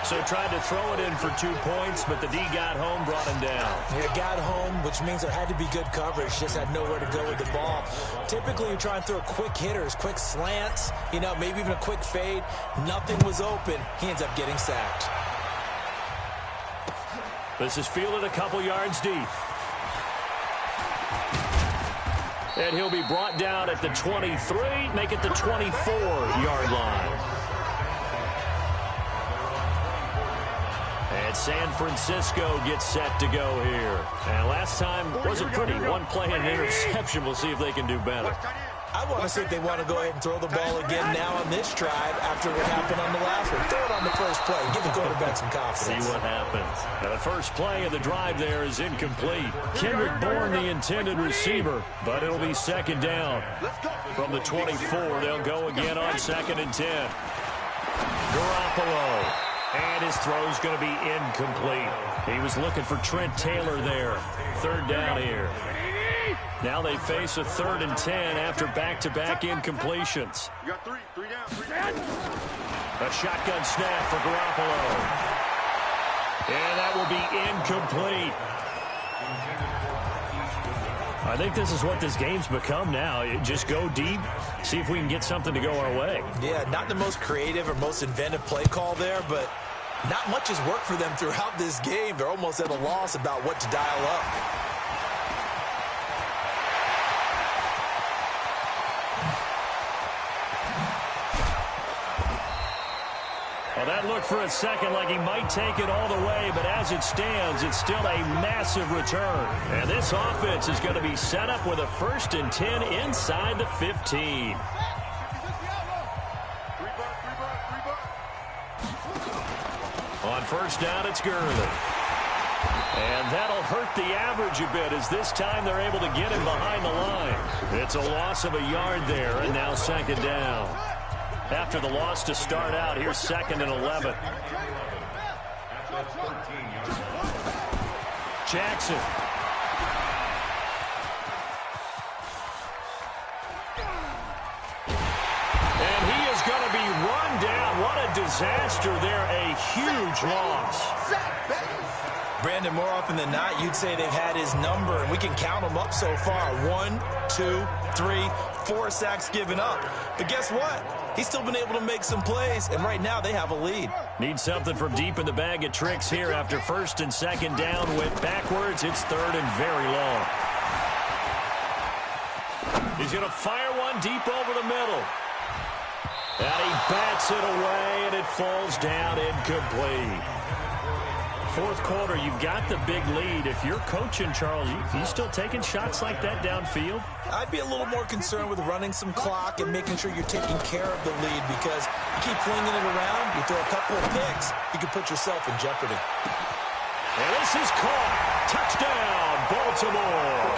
So tried to throw it in for 2 points, but the D got home, brought him down. Yeah, got home, which means there had to be good coverage. Just had nowhere to go with the ball. Typically, you try and throw quick hitters, quick slants, maybe even a quick fade. Nothing was open. He ends up getting sacked. This is fielded a couple yards deep. And he'll be brought down at the 23, make it the 24-yard line. And San Francisco gets set to go here. And last time wasn't pretty. One play and an interception. We'll see if they can do better. I want to see if they want to go ahead and throw the ball again now on this drive after what happened on the last one. Throw it on the first play. Give the quarterback some confidence. See what happens. Now the first play of the drive there is incomplete. Kendrick Bourne, the intended receiver, but it'll be second down. From the 24, they'll go again on 2nd and 10. Garoppolo. And his throw's going to be incomplete. He was looking for Trent Taylor there. 3rd down here. Now they face a 3rd and 10 after back-to-back incompletions. You got 3 down. A shotgun snap for Garoppolo. And that will be incomplete. I think this is what this game's become now. Just go deep, see if we can get something to go our way. Yeah, not the most creative or most inventive play call there, but not much has worked for them throughout this game. They're almost at a loss about what to dial up. Well, that looked for a second like he might take it all the way, but as it stands, it's still a massive return. And this offense is going to be set up with a 1st and 10 inside the 15. On 1st down, it's Gurley. And that'll hurt the average a bit as this time they're able to get him behind the line. It's a loss of a yard there, and now 2nd down. After the loss to start out, here's 2nd and 11. Jackson. And he is going to be run down. What a disaster there. A huge loss. Brandon, more often than not, you'd say they've had his number, and we can count them up so far. 1, 2, 3, 4 sacks given up. But guess what? He's still been able to make some plays, and right now they have a lead. Need something from deep in the bag of tricks here after 1st and 2nd down. Went backwards. It's 3rd and very long. He's going to fire one deep over the middle. And he bats it away, and it falls down incomplete. 4th quarter, you've got the big lead. If you're coaching, Charles, you still taking shots like that downfield? I'd be a little more concerned with running some clock and making sure you're taking care of the lead, because you keep flinging it around, you throw a couple of picks, you can put yourself in jeopardy. And this is caught. Touchdown, Baltimore.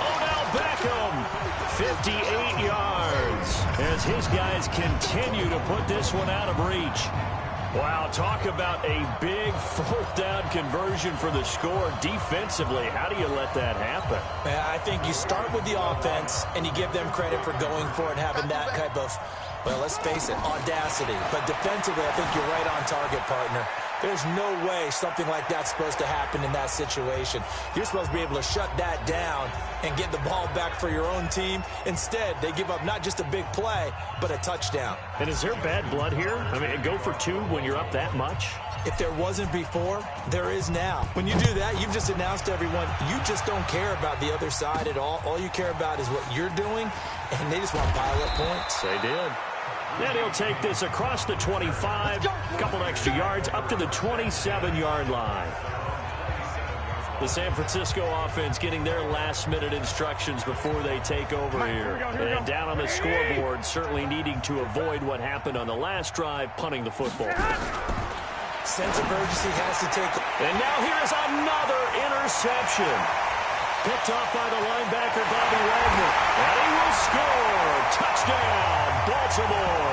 Odell Beckham, 58 yards, as his guys continue to put this one out of reach. Wow, talk about a big 4th down conversion for the score. Defensively, how do you let that happen? I think you start with the offense, and you give them credit for going for it, having that type of, well, let's face it, audacity. But defensively, I think you're right on target, partner. There's no way something like that's supposed to happen in that situation. You're supposed to be able to shut that down and get the ball back for your own team. Instead, they give up not just a big play, but a touchdown. And is there bad blood here? I mean, go for 2 when you're up that much? If there wasn't before, there is now. When you do that, you've just announced to everyone, you just don't care about the other side at all. All you care about is what you're doing, and they just want to pile up points. They did. And he'll take this across the 25, a couple extra yards, up to the 27-yard line. The San Francisco offense getting their last-minute instructions before they take over here. And down on the scoreboard, certainly needing to avoid what happened on the last drive, punting the football. Sense of urgency has to take. And now here's another interception. Picked off by the linebacker, Bobby Wagner. And he will score. Touchdown, Baltimore.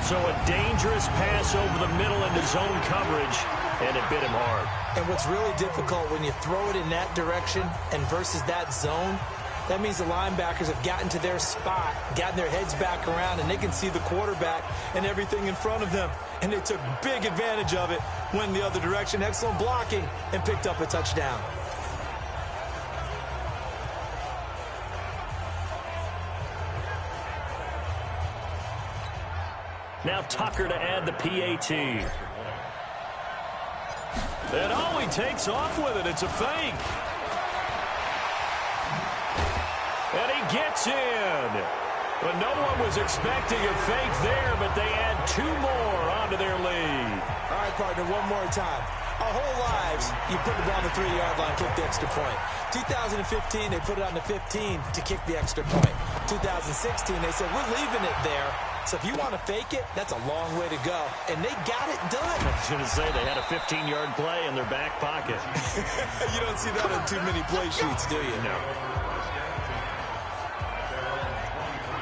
So a dangerous pass over the middle into zone coverage, and it bit him hard. And what's really difficult when you throw it in that direction and versus that zone, that means the linebackers have gotten to their spot, gotten their heads back around, and they can see the quarterback and everything in front of them. And they took big advantage of it, went the other direction, excellent blocking, and picked up a touchdown. Now Tucker to add the PAT. And oh, he takes off with it. It's a fake. And he gets in. But no one was expecting a fake there, but they add 2 more onto their lead. All right, partner, one more time. Our whole lives, you put the ball on the 3-yard line, kick the extra point. 2015, they put it on the 15 to kick the extra point. 2016, they said, we're leaving it there. So if you want to fake it, that's a long way to go. And they got it done. I was going to say, they had a 15-yard play in their back pocket. You don't see that on too many play sheets, do you? No.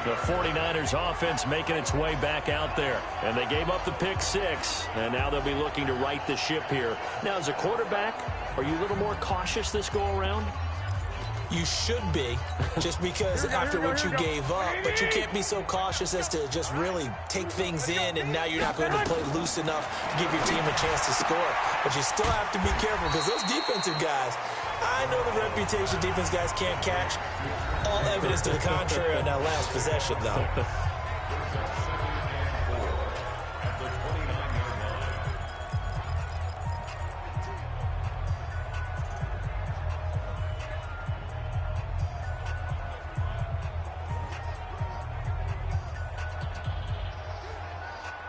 The 49ers offense making its way back out there. And they gave up the pick 6. And now they'll be looking to right the ship here. Now, as a quarterback, are you a little more cautious this go-around? You should be, just because after what you gave up, but you can't be so cautious as to just really take things in, and now you're not going to play loose enough to give your team a chance to score. But you still have to be careful, because those defensive guys, I know the reputation defense guys can't catch. All evidence to the contrary on that last possession, though.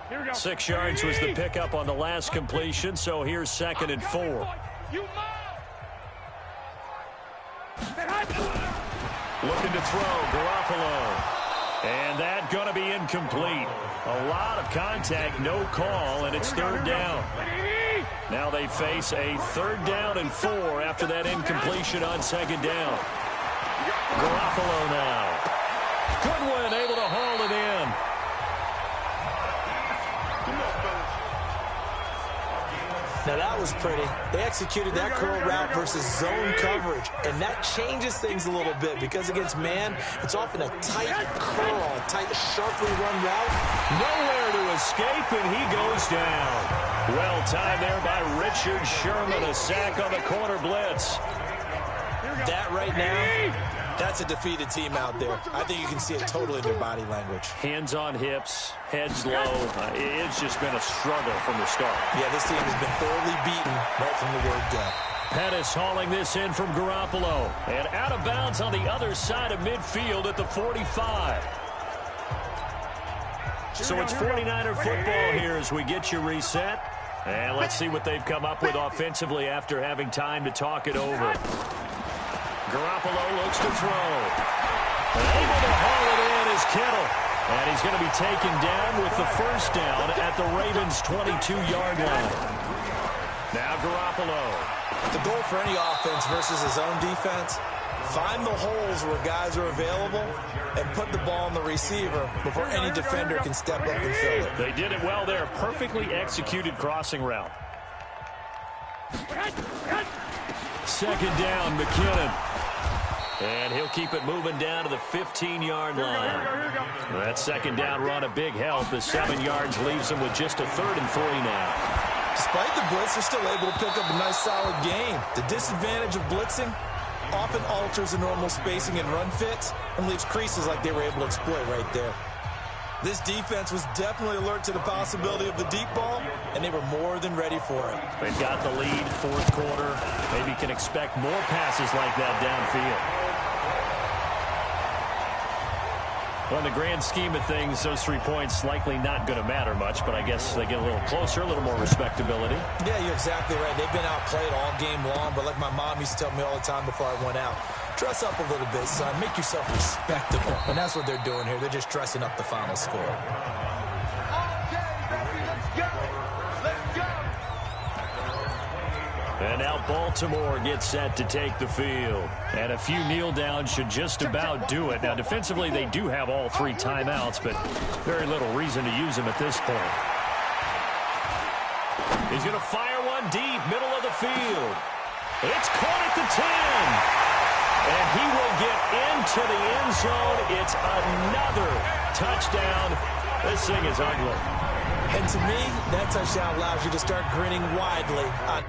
Here 6 yards was the pickup on the last completion, so here's 2nd and 4. Looking to throw, Garoppolo. And that going to be incomplete. A lot of contact, no call, and it's 3rd down. Now they face a 3rd down and 4 after that incompletion on 2nd down. Garoppolo now. Goodwin able to haul it in. Now that was pretty. They executed that curl route versus zone coverage, and that changes things a little bit because against man, it's often a tight curl, a tight, sharply run route. Nowhere to escape, and he goes down. Well timed there by Richard Sherman, a sack on the corner blitz. That right now, that's a defeated team out there. I think you can see it totally in their body language. Hands on hips, heads low. It's just been a struggle from the start. Yeah, this team has been thoroughly beaten right from the word go. Pettis hauling this in from Garoppolo. And out of bounds on the other side of midfield at the 45. So it's 49er football here as we get you reset. And let's see what they've come up with offensively after having time to talk it over. Garoppolo looks to throw. And able to haul it in is Kittle. And he's going to be taken down with the 1st down at the Ravens' 22-yard line. Now Garoppolo. The goal for any offense versus his own defense, find the holes where guys are available and put the ball on the receiver before any defender can step up and fill it. They did it well there. Perfectly executed crossing route. 2nd down, McKinnon. And he'll keep it moving down to the 15-yard line. That 2nd down run a big help as 7 yards leaves them with just a 3rd and 3 now. Despite the blitz, they're still able to pick up a nice solid gain. The disadvantage of blitzing often alters the normal spacing and run fits and leaves creases like they were able to exploit right there. This defense was definitely alert to the possibility of the deep ball, and they were more than ready for it. They've got the lead, 4th quarter. Maybe can expect more passes like that downfield. Well, in the grand scheme of things, those 3 points likely not going to matter much, but I guess they get a little closer, a little more respectability. Yeah, you're exactly right. They've been outplayed all game long, but like my mom used to tell me all the time before I went out, dress up a little bit, son. Make yourself respectable. And that's what they're doing here. They're just dressing up the final score. Okay, baby, let's go. Let's go. And now Baltimore gets set to take the field. And a few kneel downs should just about do it. Now, defensively, they do have all 3 timeouts, but very little reason to use them at this point. He's going to fire one deep, middle of the field. It's caught at the 10. And he will get into the end zone. It's another touchdown. This thing is ugly. And to me, that touchdown allows you to start grinning widely on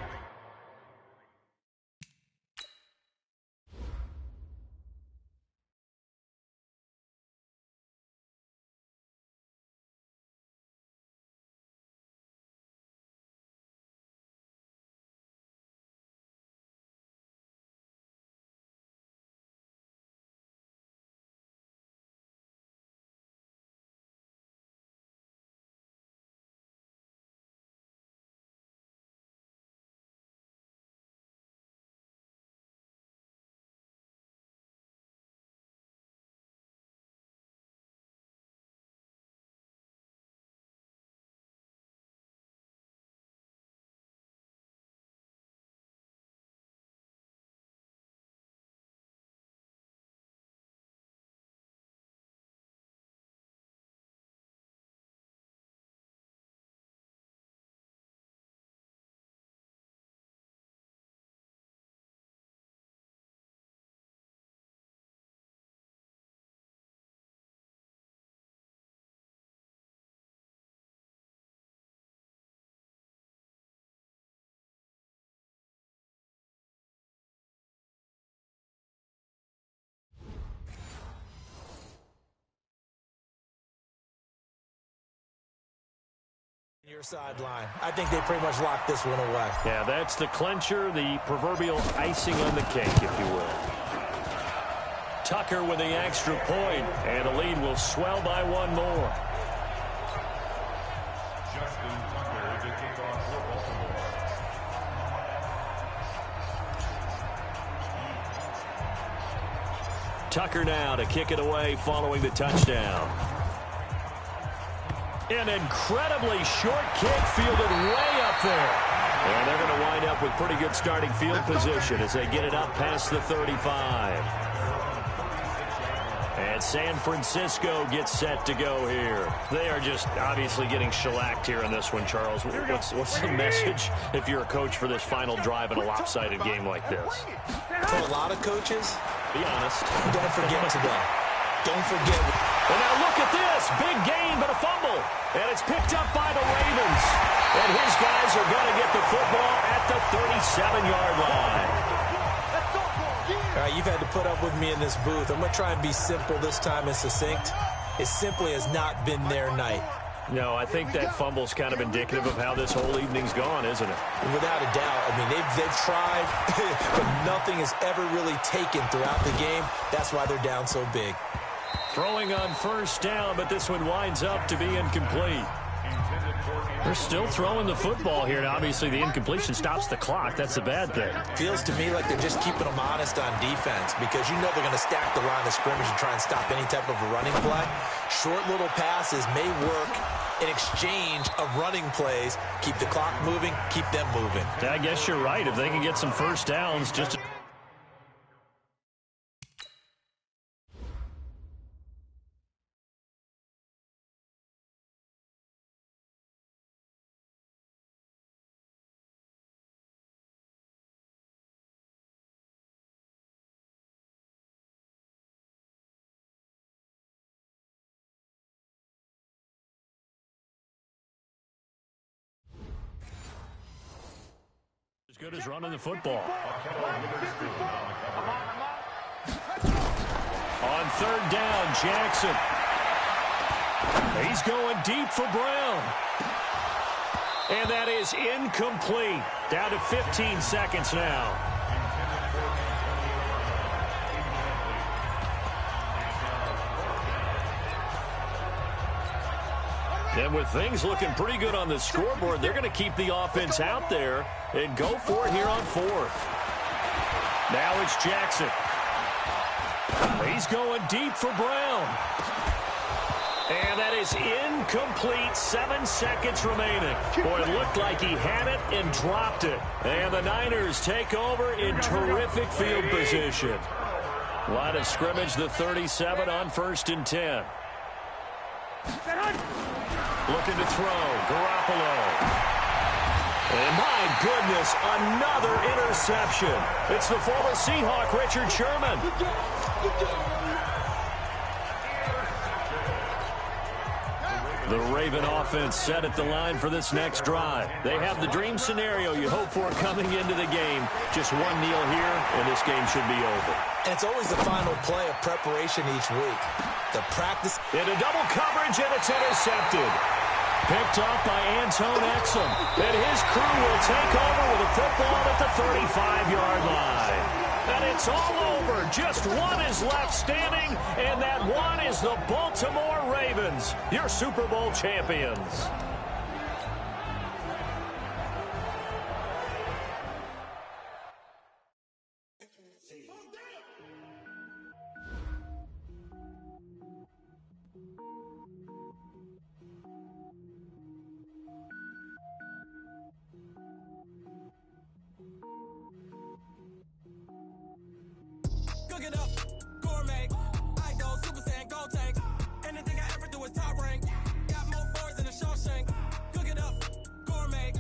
your sideline. I think they pretty much locked this one away. Yeah, that's the clincher, the proverbial icing on the cake, if you will. Tucker with the extra point, and the lead will swell by 1 more. Justin Tucker, the kickoff for Baltimore. Tucker now to kick it away following the touchdown. An incredibly short kick fielded way up there. And they're going to wind up with pretty good starting field position as they get it up past the 35. And San Francisco gets set to go here. They are just obviously getting shellacked here in this one, Charles. What's the message if you're a coach for this final drive in a lopsided game like this? For a lot of coaches, Be honest. don't forget today. Don't forget. Well, now look at this. Big gain, but a fumble. And it's picked up by the Ravens. And his guys are going to get the football at the 37-yard line. All right, you've had to put up with me in this booth. I'm going to try and be simple this time and succinct. It simply has not been their night. No, I think that fumble's kind of indicative of how this whole evening's gone, isn't it? Without a doubt. I mean, they've tried, but nothing is ever really taken throughout the game. That's why they're down so big. Throwing on first down, but this one winds up to be incomplete. They're still throwing the football here. Now, obviously, the incompletion stops the clock. That's the bad thing. Feels to me like they're just keeping them honest on defense because you know they're going to stack the line of scrimmage and try and stop any type of a running play. Short little passes may work in exchange of running plays. Keep the clock moving, keep them moving. I guess you're right. If they can get some first downs, just as good as running the football. On third down, Jackson. He's going deep for Brown. And that is incomplete. Down to 15 seconds now. And with things looking pretty good on the scoreboard, they're going to keep the offense out there and go for it here on fourth. Now it's Jackson. He's going deep for Brown. And that is incomplete. 7 seconds remaining. Boy, it looked like he had it and dropped it. And the Niners take over in terrific field position. Line of scrimmage, the 37 on 1st and 10. Looking to throw. Garoppolo. And my goodness, another interception. It's the former Seahawk, Richard Sherman. The Raven offense set at the line for this next drive. They have the dream scenario you hope for coming into the game. Just one kneel here, and this game should be over. And it's always the final play of preparation each week. The practice. Into double coverage, and it's intercepted. Picked off by Anton Exum. And his crew will take over with a football at the 35-yard line. And it's all over. Just one is left standing, and that one is the Baltimore Ravens, your Super Bowl champions. Cook it up, gourmet. I go Super Saiyan, go tank. Anything I ever do is top rank. Got more boards than a Shawshank. Cook it up, gourmet.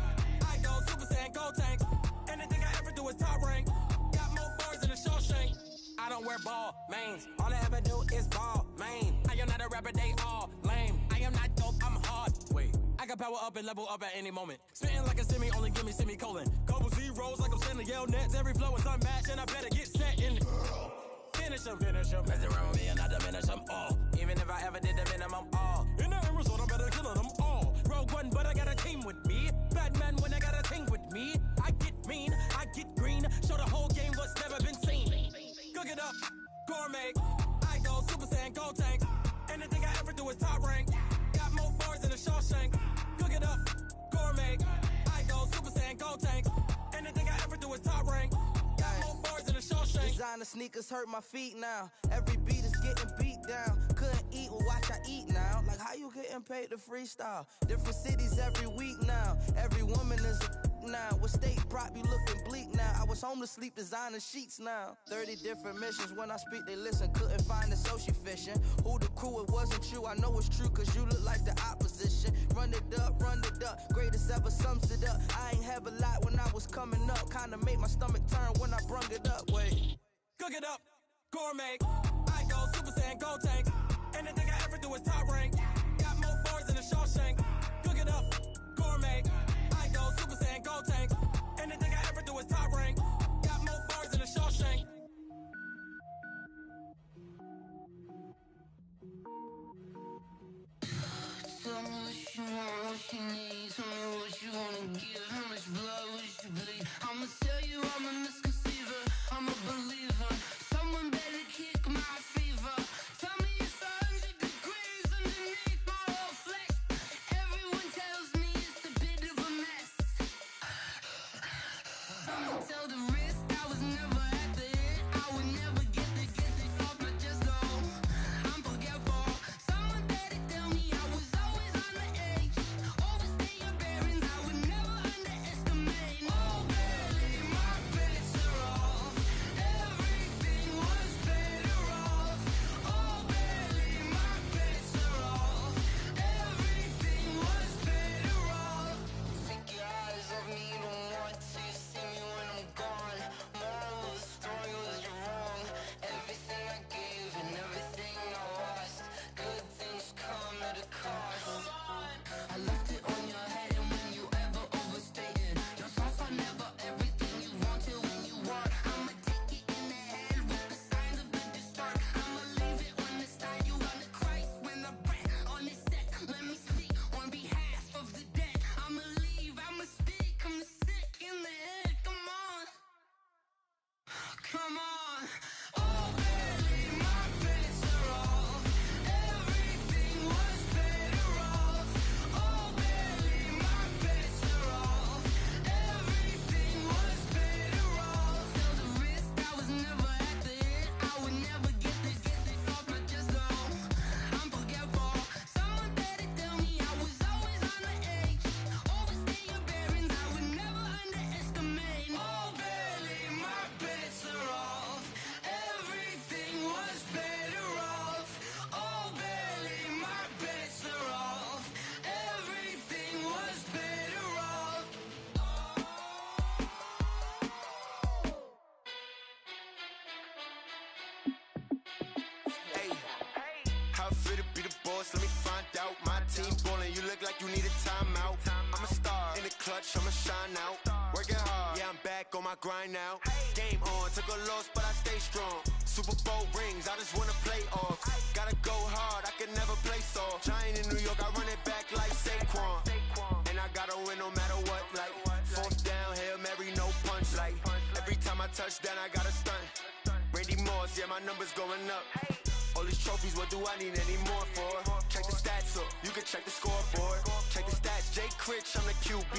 I go Super Saiyan, go tank. Anything I ever do is top rank. Got more boards than a Shawshank. I don't wear ball mains. All I ever do is ball main. I am not a rapper, they all lame. I am not dope, I'm hard. Wait, I got power up and level up at any moment. Spitting like a semi, only give me semicolon. Couple zeros like I'm sending yell nets. Every flow is unmatched, and I better get set in. Finish them. Mess around with me and I diminish them all. Even if I ever did the minimum all. In the end result, I'm better killing them all. Rogue One, but I got a team with me. Batman when I got a team with me. I get mean, I get green. Show the whole game what's never been seen. Cook it up, gourmet. I go Super Saiyan, go tank. Anything I ever do is top rank. Got more bars than a Shawshank. Cook it up, gourmet. I go Super Saiyan, go tank. Anything I ever do is top rank. Designer sneakers hurt my feet now. Every beat is getting beat down. Couldn't eat, well watch I eat now. Like how you getting paid to freestyle? Different cities every week now. Every woman is a now. With state prop, you looking bleak now. I was home to sleep designer sheets now. 30 different missions. When I speak, they listen. Couldn't find it, so she fishing. Who the crew, it wasn't true. I know it's true, cause you look like the opposition. Run it up. Greatest ever sums it up. I ain't have a lot when I was coming up. Kinda made my stomach turn when I brung it up. Wait. Cook it up, gourmet. I go Super Saiyan, go tank. Anything I ever do is top rank. Got more bars than a Shawshank. Cook it up, gourmet. I go Super Saiyan, go tank. Anything I ever do is top rank. Got more bars than a Shawshank. Tell me what you want, what you need. Tell me what you wanna give. How much blood would you bleed? I'ma tell you I'm a misconceiver. I'm a believer. Someone better kick my fever. Tell me it's 100 degrees underneath my whole flesh. Everyone tells me it's a bit of a mess. I'ma tell the risk I was never at the end. I would never get this off my chest though. I'm forgetful. Someone better tell me I was always on the edge. Overstay your bearings, I would never underestimate. Oh, barely, my best. How I feel to be the boss, let me find out. My team ballin', you look like you need a timeout. I'm a star, in the clutch, I'ma shine out. Working hard, yeah, I'm back on my grind now. Game on, took a loss, but I stay strong. Super Bowl rings, I just wanna play off. Gotta go hard, I can never play soft. Giant in New York, I run it back like Saquon. And I gotta win no matter what, like fourth down, Hail Mary, no punch. Like every time I touch down, I gotta stunt. Randy Moss, yeah, my number's going up. All these trophies, what do I need any more for? Check the stats up, you can check the scoreboard. Check the stats, Jake Critch, I'm the QB.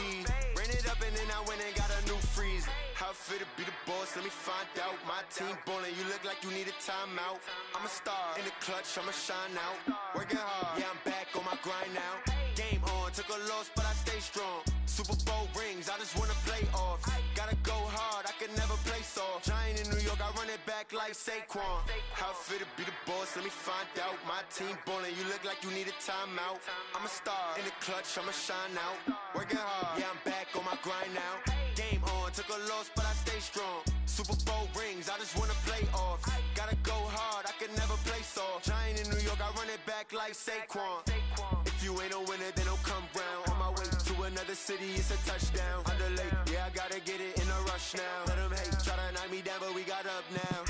Ran it up and then I went and got a new freeze. How I feel to be the boss, let me find out. My team ballin', you look like you need a timeout. I'm a star, in the clutch, I'ma shine out. Working hard, yeah, I'm back on my grind now. Game on, took a loss, but I stay strong. Super Bowl rings, I just wanna play off. Gotta go hard, I can never play soft. Giant in New York, I run it back like Saquon. How I feel to be the boss, let me find out. My team ballin', you look like you need a timeout. I'm a star, in the clutch, I'ma shine out. Working hard, yeah, I'm back on my grind now. Game on, took a loss, but I stay strong. Super Bowl rings, I just wanna play off. Gotta go hard, I can never play soft. Giant in New York, I run it back like Saquon. If you ain't a winner, then don't come round. On my way to another city, it's a touchdown. Underlay, yeah, I gotta get it in a rush now. Let them hate, try to knock me down, but we got up now.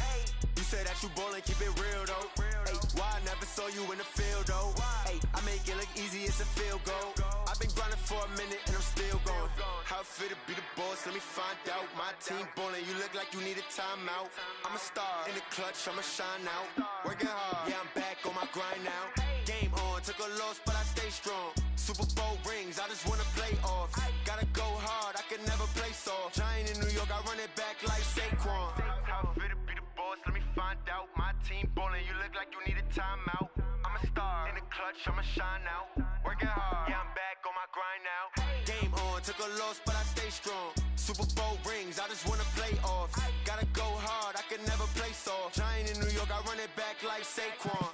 You say that you ballin', keep it real though. Hey, why I never saw you in the field though? Hey, I make it look easy, it's a field goal. I've been grinding for a minute and I'm still going. How I feel to be the boss, let me find out. My team ballin', you look like you need a timeout. I'm a star, in the clutch, I'ma shine out. Working hard, yeah, I'm back on my grind now. Game on, took a loss, but I stay strong. Super Bowl rings, I just wanna play off. Gotta go hard, I can never play soft. Giant in New York, I run it back like Saquon. How I feel to be the boss, let me find out. My team ballin', you look like you need a timeout. I'm a star, in the clutch, I'ma shine out. Working hard, yeah, I'm back on my grind now. Game on, took a loss, but I stay strong. Super Bowl rings, I just wanna play off. Gotta go hard, I can never play soft. Giant in New York, I run it back like Saquon.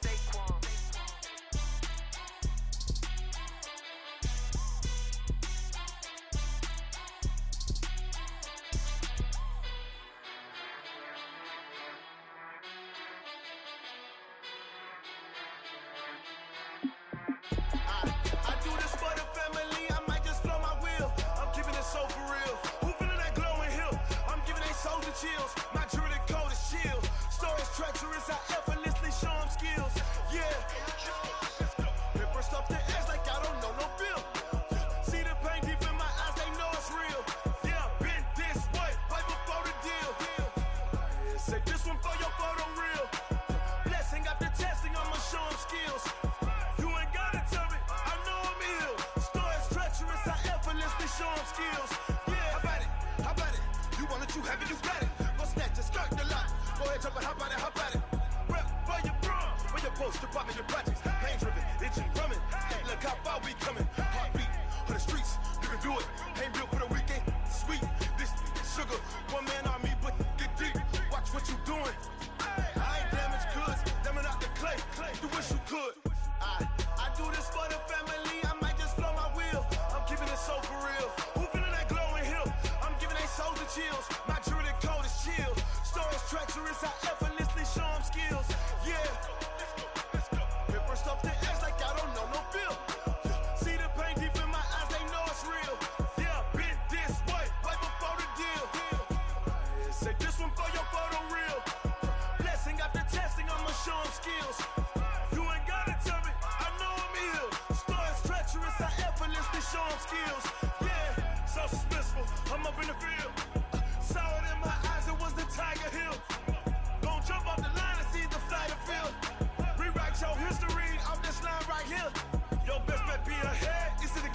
Chills. My jewelry code is chill. Stories treacherous, I effortlessly show them skills. Yeah. Paper stuff the edge like I don't know no bill. See the pain deep in my eyes, they know it's real. Yeah, been this way, right before the deal. Say this one for your photo real. Blessing after testing, I'ma show them skills. You ain't gotta tell me, I know I'm ill. Stories treacherous, I effortlessly show them skills. Yeah, how about it? How about it? You want it, you have it, you got it. Go snatch it, skirt the lot. Go ahead, jump it, how about it, how about it? Rep for your bro, for your post, your poppin', your projects. Pain driven, itching, drumming. Hey, look how far we coming. Heartbeat on the streets, you can do it. Ain't built for the weekend, sweet. This sugar, one man army, but get deep. Watch what you doing. I ain't damaged goods, damn it out the clay. You wish you could. I do this for the family, I might just blow my wheel. I'm keeping it so for real. Who feeling that glowing hill? I'm giving they souls the chills. My jewelry code is chill. Stories treacherous, I effortlessly show them skills. Yeah. Paper stuff the edge like I don't know no bill. See the pain deep in my eyes, they know it's real. Yeah, been this way, right before the deal. Say this one for your photo real. Blessing after testing, I'ma show them skills. You ain't gotta tell me, I know I'm ill. Stories treacherous, I effortlessly show them skills. Yeah, so suspenseful, I'm up in the field. Saw it in my eyes, it was the Tiger Hill. Gon' jump off the line and see the flight of field. Rewrite your history off this line right here. Your best bet be ahead, it's in the